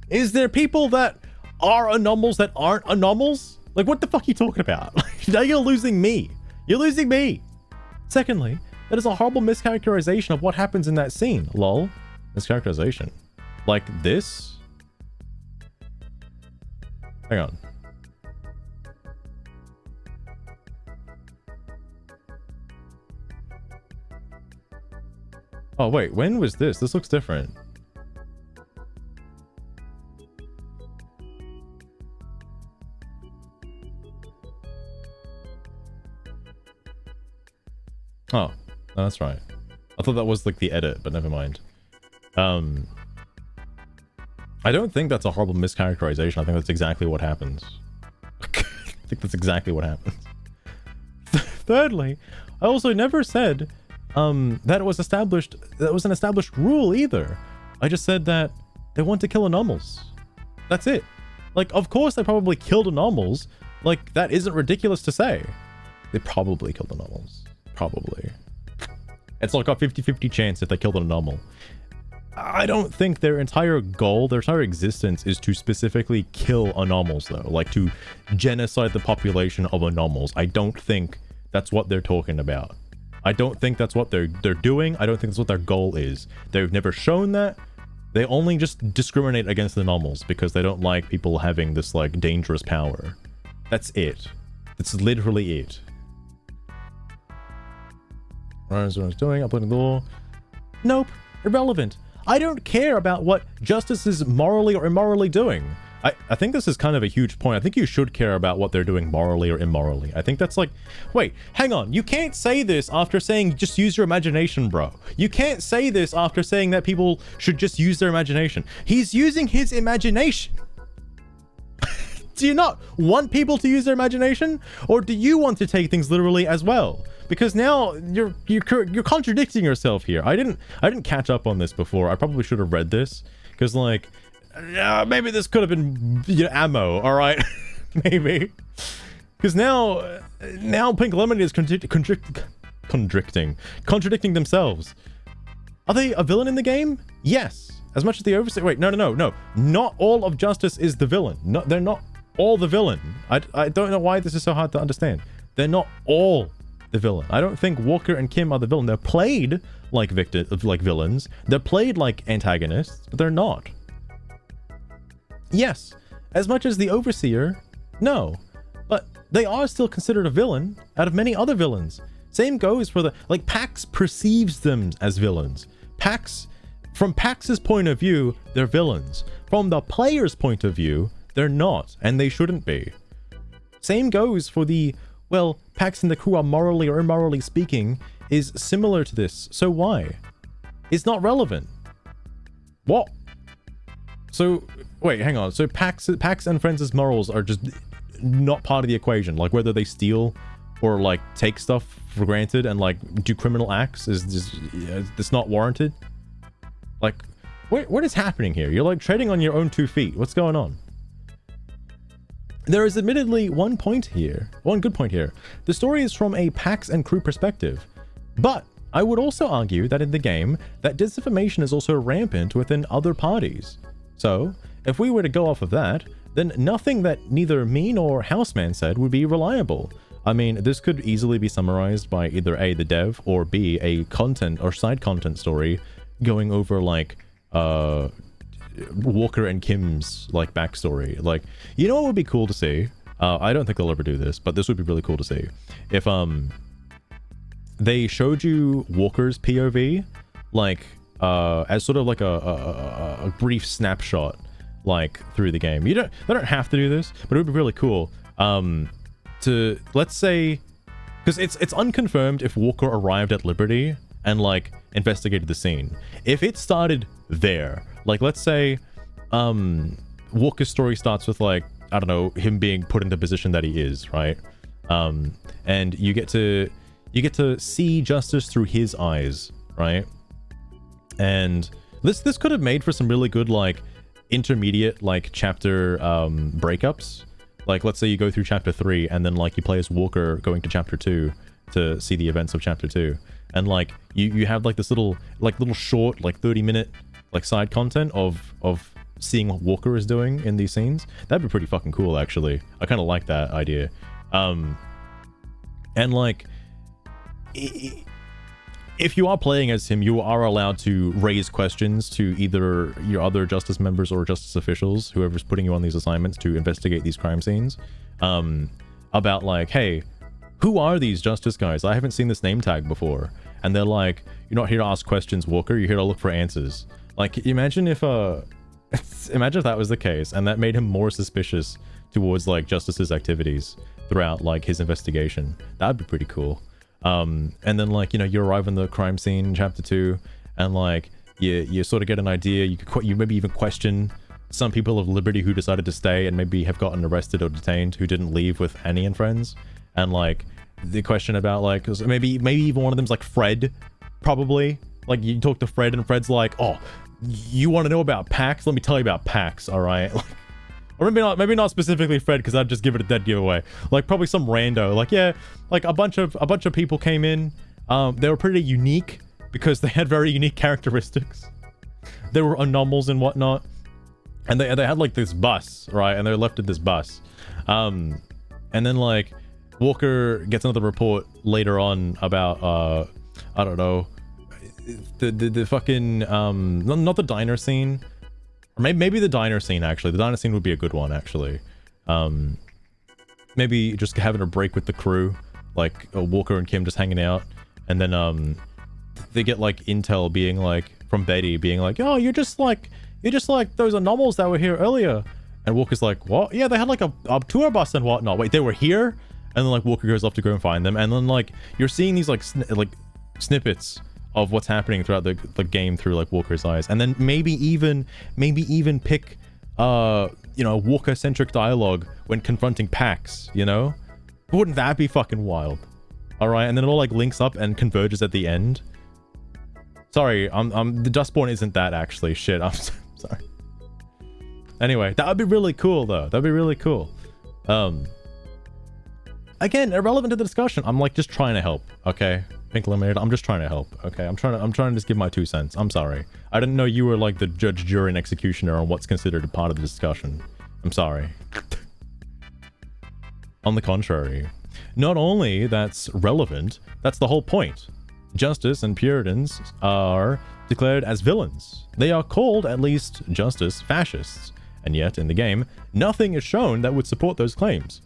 Is there people that are anomals that aren't anomals? Like, what the fuck are you talking about? Now you're losing me. You're losing me. Secondly, that is a horrible mischaracterization of what happens in that scene. Lol. Mischaracterization. Like this? Hang on. Oh, wait. When was this? This looks different. Oh, no, that's right. I thought that was like the edit, but never mind. I don't think that's a horrible mischaracterization. I think that's exactly what happens. I think that's exactly what happens. Thirdly, I also never said that it was established, that was an established rule either. I just said that they want to kill anomals. That's it. Like, of course they probably killed anomals. Like, that isn't ridiculous to say. They probably killed anomals. Probably. It's like a 50-50 chance if they killed an anomal. I don't think their entire goal, their entire existence is to specifically kill anomals though. Like to genocide the population of anomals. I don't think that's what they're talking about. I don't think that's what they're doing. I don't think that's what their goal is. They've never shown that. They only just discriminate against the anomals because they don't like people having this like dangerous power. That's it. That's literally it. What I was doing, uploading the law. Nope, irrelevant. I don't care about what justice is morally or immorally doing. I think this is kind of a huge point. I think you should care about what they're doing morally or immorally. I think that's like, wait, hang on. You can't say this after saying just use your imagination, bro. You can't say this after saying that people should just use their imagination. He's using his imagination. Do you not want people to use their imagination? Or do you want to take things literally as well? Because now you're contradicting yourself here. I didn't catch up on this before. I probably should have read this because like maybe this could have been ammo. All right, maybe because now Pink Lemonade is contradicting themselves. Are they a villain in the game? Yes, as much as the overseer. Wait, no. Not all of Justice is the villain. No, they're not all the villain. I don't know why this is so hard to understand. They're not all the villain. I don't think Walker and Kim are the villain. They're played like villains. They're played like antagonists, but they're not. Yes, as much as the Overseer, no. But they are still considered a villain out of many other villains. Same goes for the, like, Pax perceives them as villains. From Pax's point of view, they're villains. From the player's point of view, they're not, and they shouldn't be. Same goes for the, well, Pax and the crew are morally or immorally speaking is similar to this. So why? It's not relevant. What? So, wait, hang on. So Pax and Friends' morals are just not part of the equation. Like whether they steal or like take stuff for granted and like do criminal acts is just, it's not warranted. Like, what is happening here? You're like treading on your own 2 feet. What's going on? There is admittedly one good point here. The story is from a Pax and crew perspective, but I would also argue that in the game, that disinformation is also rampant within other parties. So, if we were to go off of that, then nothing that neither me nor Houseman said would be reliable. I mean, this could easily be summarized by either A, the dev, or B, a content or side content story going over like, Walker and Kim's like backstory. Like, you know what would be cool to see? I don't think they'll ever do this, but this would be really cool to see. If they showed you Walker's POV, like as sort of like a brief snapshot, like through the game. They don't have to do this, but it would be really cool. To let's say, because it's unconfirmed if Walker arrived at Liberty and like investigated the scene. If it started there, like let's say Walker's story starts with like, I don't know, him being put in the position that he is, right? And you get to see Justice through his eyes, right? And this could have made for some really good like intermediate like chapter breakups. Like let's say you go through chapter 3 and then like you play as Walker going to chapter 2 to see the events of chapter 2. And like you have like this little short, like 30-minute like side content of seeing what Walker is doing in these scenes. That'd be pretty fucking cool, actually. I kind of like that idea. And like, if you are playing as him, you are allowed to raise questions to either your other justice members or justice officials, whoever's putting you on these assignments to investigate these crime scenes, about like, hey, who are these justice guys? I haven't seen this name tag before. And they're like, you're not here to ask questions, Walker, you're here to look for answers. Like, imagine if that was the case and that made him more suspicious towards like Justice's activities throughout like his investigation. That'd be pretty cool. And then like, you know, you arrive in the crime scene in chapter 2 and like you sort of get an idea. You maybe even question some people of Liberty who decided to stay and maybe have gotten arrested or detained who didn't leave with Annie and friends. And like the question about like, 'cause maybe even one of them's like Fred, probably. Like you talk to Fred and Fred's like, oh, you want to know about PAX? Let me tell you about PAX, all right? Like, or maybe not specifically Fred, because I'd just give it a dead giveaway. Like probably some rando. Like, yeah, like a bunch of people came in. They were pretty unique because they had very unique characteristics. They were anomalies and whatnot, and they had like this bus, right? And they were left at this bus, and then like Walker gets another report later on about I don't know. The fucking not the diner scene, or maybe the diner scene. Actually, the diner scene would be a good one. Actually, maybe just having a break with the crew, like Walker and Kim just hanging out, and then they get like intel being like from Betty being like, oh, you're just like those anomalies that were here earlier, and Walker's like, what? Yeah, they had like a tour bus and whatnot. Wait, they were here? And then like Walker goes off to go and find them, and then like you're seeing these like snippets of what's happening throughout the game through like Walker's eyes, and then maybe even pick you know, Walker centric dialogue when confronting PAX, you know? Wouldn't that be fucking wild? All right, and then it all like links up and converges at the end. Sorry, the Dustborn isn't that actually. Shit, I'm sorry. Anyway, that would be really cool though. That'd be really cool. Again, irrelevant to the discussion. I'm like just trying to help, okay? Pink Lemonade, I'm just trying to help, okay? I'm trying to just give my 2 cents. I'm sorry. I didn't know you were like the judge, jury, and executioner on what's considered a part of the discussion. I'm sorry. On the contrary, not only that's relevant, that's the whole point. Justice and Puritans are declared as villains. They are called, at least, Justice fascists. And yet, in the game, nothing is shown that would support those claims.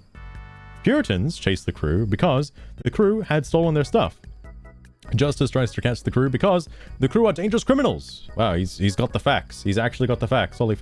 Puritans chase the crew because the crew had stolen their stuff. Justice tries to catch the crew because the crew are dangerous criminals. Wow, he's got the facts. He's actually got the facts. Holy fuck.